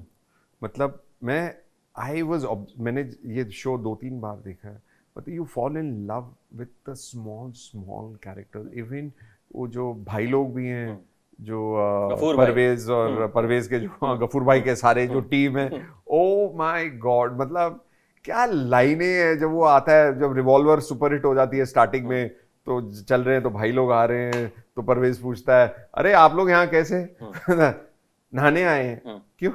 मतलब मैंने ये शो 2-3 बार देखा है, but you fall in love with the small characters. Even वो जो भाई लोग भी हैं, जो परवेज और परवेज के जो गफूर भाई के सारे जो टीम है, oh my God, मतलब क्या लाइनें हैं जब वो आता है, जब रिवॉल्वर सुपर हिट हो जाती है स्टार्टिंग में, तो चल रहे हैं, तो भाई लोग आ रहे हैं, तो परवेज पूछता है, अरे आप लोग यहाँ कैसे? नहाने आए हैं। क्यों?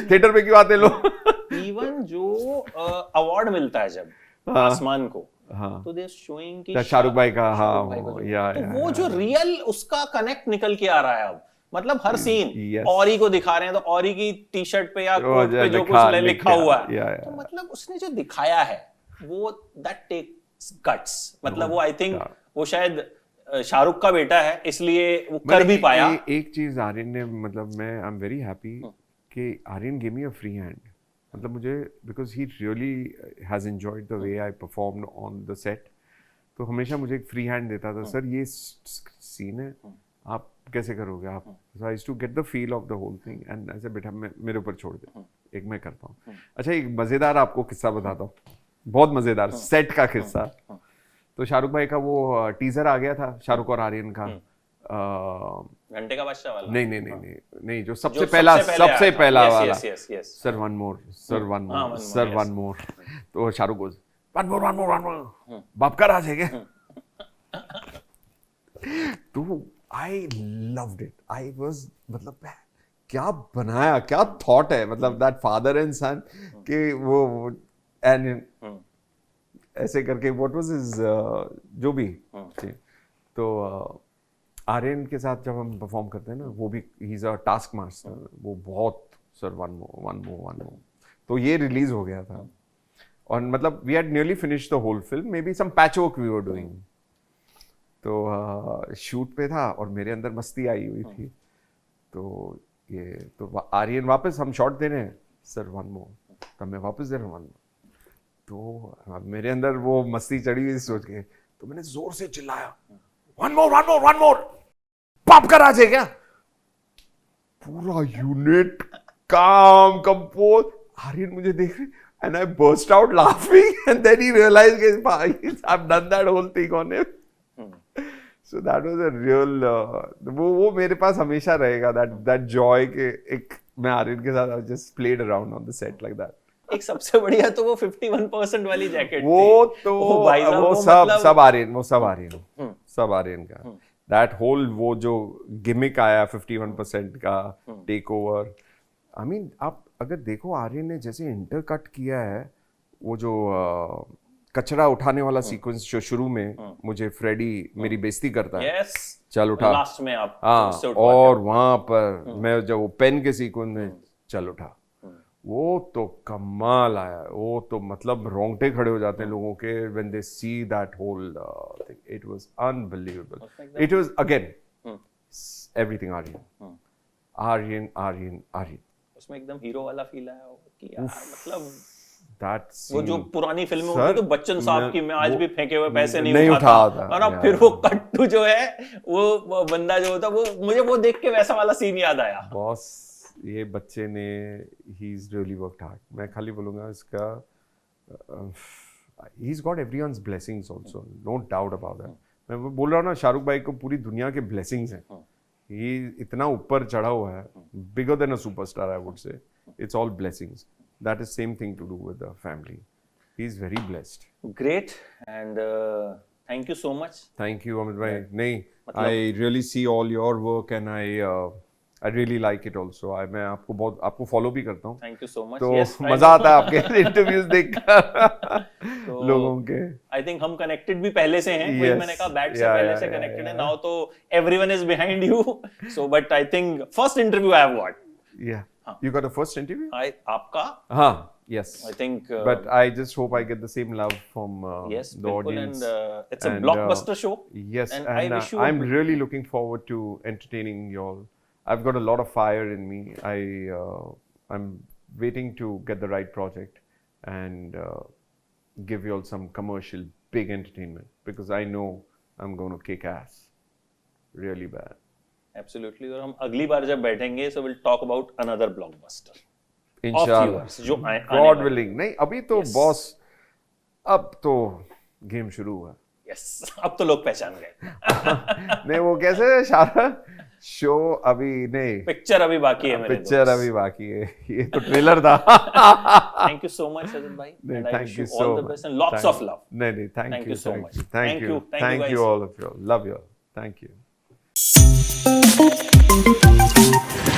थिएटर पे क्यों आते लोग? इवन जो अवार्ड मिलता है जब आसमान को, हाँ, तो दे शोइंग कि शाहरुख भाई का, हाँ, शाहरुख भाई का या, तो वो जो रियल उसका कनेक्ट निकल के आ रहा है अब, मतलब हर सीन yes. औरी को दिखा रहे हैं, तो औरी की टी शर्ट पे या कोट पे जो कुछ लिखा हुआ है, तो मतलब उसने जो दिखाया है वो दैट टेक्स गट्स, मतलब वो आई थिंक वो शायद शाहरुख का बेटा है इसलिए वो कर भी पाया। एक चीज आर्यन ने, मतलब मैं आई एम वेरी हैप्पी कि Aryan give me a free hand, मतलब मुझे, because he really has enjoyed the way I performed on the set, तो हमेशा मुझे एक फ्री हैंड देता था, सर ये सीन है, आप कैसे करोगे आप? So I used to get the feel of the whole thing and ऐसे बेटा मेरे ऊपर छोड़ दे, एक मैं करता हूँ। अच्छा, एक मजेदार आपको किस्सा बताता हूँ, बहुत मजेदार सेट का किस्सा। तो शाहरुख भाई का वो टीजर आ गया था, शाहरुख और आर्यन का, घंटे का बादशाह वाला, नहीं जो सबसे पहला वाला, sir one more, sir one more, yes. Sir one more, तो शाहरुख गोज वन मोर, बाप का राज है क्या? तो I loved it, I was, मतलब क्या बनाया, क्या थॉट है, मतलब दैट फादर एंड सन के वो एंड ऐसे करके व्हाट वाज हिज जो भी, तो आर्यन के साथ जब हम परफॉर्म करते हैं ना, वो भी he is a task master, वो बहुत सर वन मोर, तो ये रिलीज हो गया था, और मतलब we had nearly finished the whole film, maybe some patch work we were doing, तो शूट पे था और मेरे अंदर मस्ती आई हुई थी, तो ये तो आर्यन वापस हम शॉट दे रहे हैं, सर वन मोर, तब मैं वापस दे रहा हूँ वन मोर, तो मेरे अंदर वो मस्ती चढ़ी हुई सोच के, तो मैंने जोर से चिल्लाया, वन मोर, पाप का राज है क्या? पूरा यूनिट काम कंपोज, आर्यन मुझे देख रहे, and I burst out laughing, and then he realized कि भाई I have done that whole thing on him. So that was a real वो मेरे पास हमेशा रहेगा, that joy के एक मैं आर्यन के साथ just played around on the set like that. एक सबसे बढ़िया तो वो 51% वाली जैकेट वो तो वो सब आर्यन का, that whole वो जो गिमिक आया 51% का टेक ओवर, आई मीन आप अगर देखो आर्यन ने जैसे इंटरकट किया है वो जो कचरा उठाने वाला सीक्वेंस जो शुरू में मुझे फ्रेडी मेरी बेइज्जती करता है, चल उठा लास्ट में आप, हाँ, और वहां पर मैं जब वो पेन के सीक्वेंस में चल उठा, वो तो कमाल आया, वो तो मतलब रोंगटे खड़े हो जाते हैं लोगों के when they see that whole thing. It was unbelievable. It was again everything Aryan. उसमें एकदम हीरो वाला फील आया कि यार मतलब वो scene, जो पुरानी फिल्में होती तो बच्चन साहब की मैं आज भी फेंके हुए पैसे नहीं उठाता, और अब फिर वो कट्टू जो है वो बंदा जो होता वो मुझे वो देख के वैसा वाला सीन याद आया। बॉस ये बच्चे ने he is really worked hard, मैं खाली बोलूंगा इसका he is got everyone's blessings also, no doubt about that. मैं बोल रहा हूँ ना, शाहरुख भाई को पूरी दुनिया के ब्लेसिंग्स हैं, ही इतना ऊपर चढ़ा हुआ है, bigger than a superstar I would say, it's all blessings. That is same thing to do with the family. He is very blessed. Great, and thank you so much. Thank you, Amit bhai. नहीं, I really see all your work and I really like it also. मैं आपको follow भी करता हूँ. Thank you so much. तो yes, मजा आता है आपके interviews देखकर लोगों के. I think हम connected भी पहले से हैं. वही मैंने कहा बैट से पहले से connected है. Now तो everyone is behind you. So but I think first interview I have got. Yeah. You got a first interview? आपका? हाँ, yes. I think. But I just hope I get the same love from yes, the audience. And it's a blockbuster show. Yes, and I wish you. I'm really looking forward to entertaining y'all. I've got a lot of fire in me. I'm waiting to get the right project and give y'all some commercial big entertainment because I know I'm going to kick ass really bad. Absolutely. और हम अगली बार जब बैठेंगे so we'll talk about another blockbuster. इंशाल्लाह. जो God willing. नहीं अभी तो बॉस, अब तो गेम शुरू हुआ. Yes. अब तो लोग पहचान गए. नहीं वो कैसे शाहरुख शो अभी नहीं, पिक्चर अभी बाकी है मेरे पिक्चर अभी बाकी है, ये तो ट्रेलर था। थैंक यू सो मच सजन भाई, नहीं, and I thank wish you you all so the much. best and lots Thank- of love. नहीं, thank Thank you you so thank much. you, thank Thank you, you. Thank you, thank you guys. all of you all. Love you all. Thank you.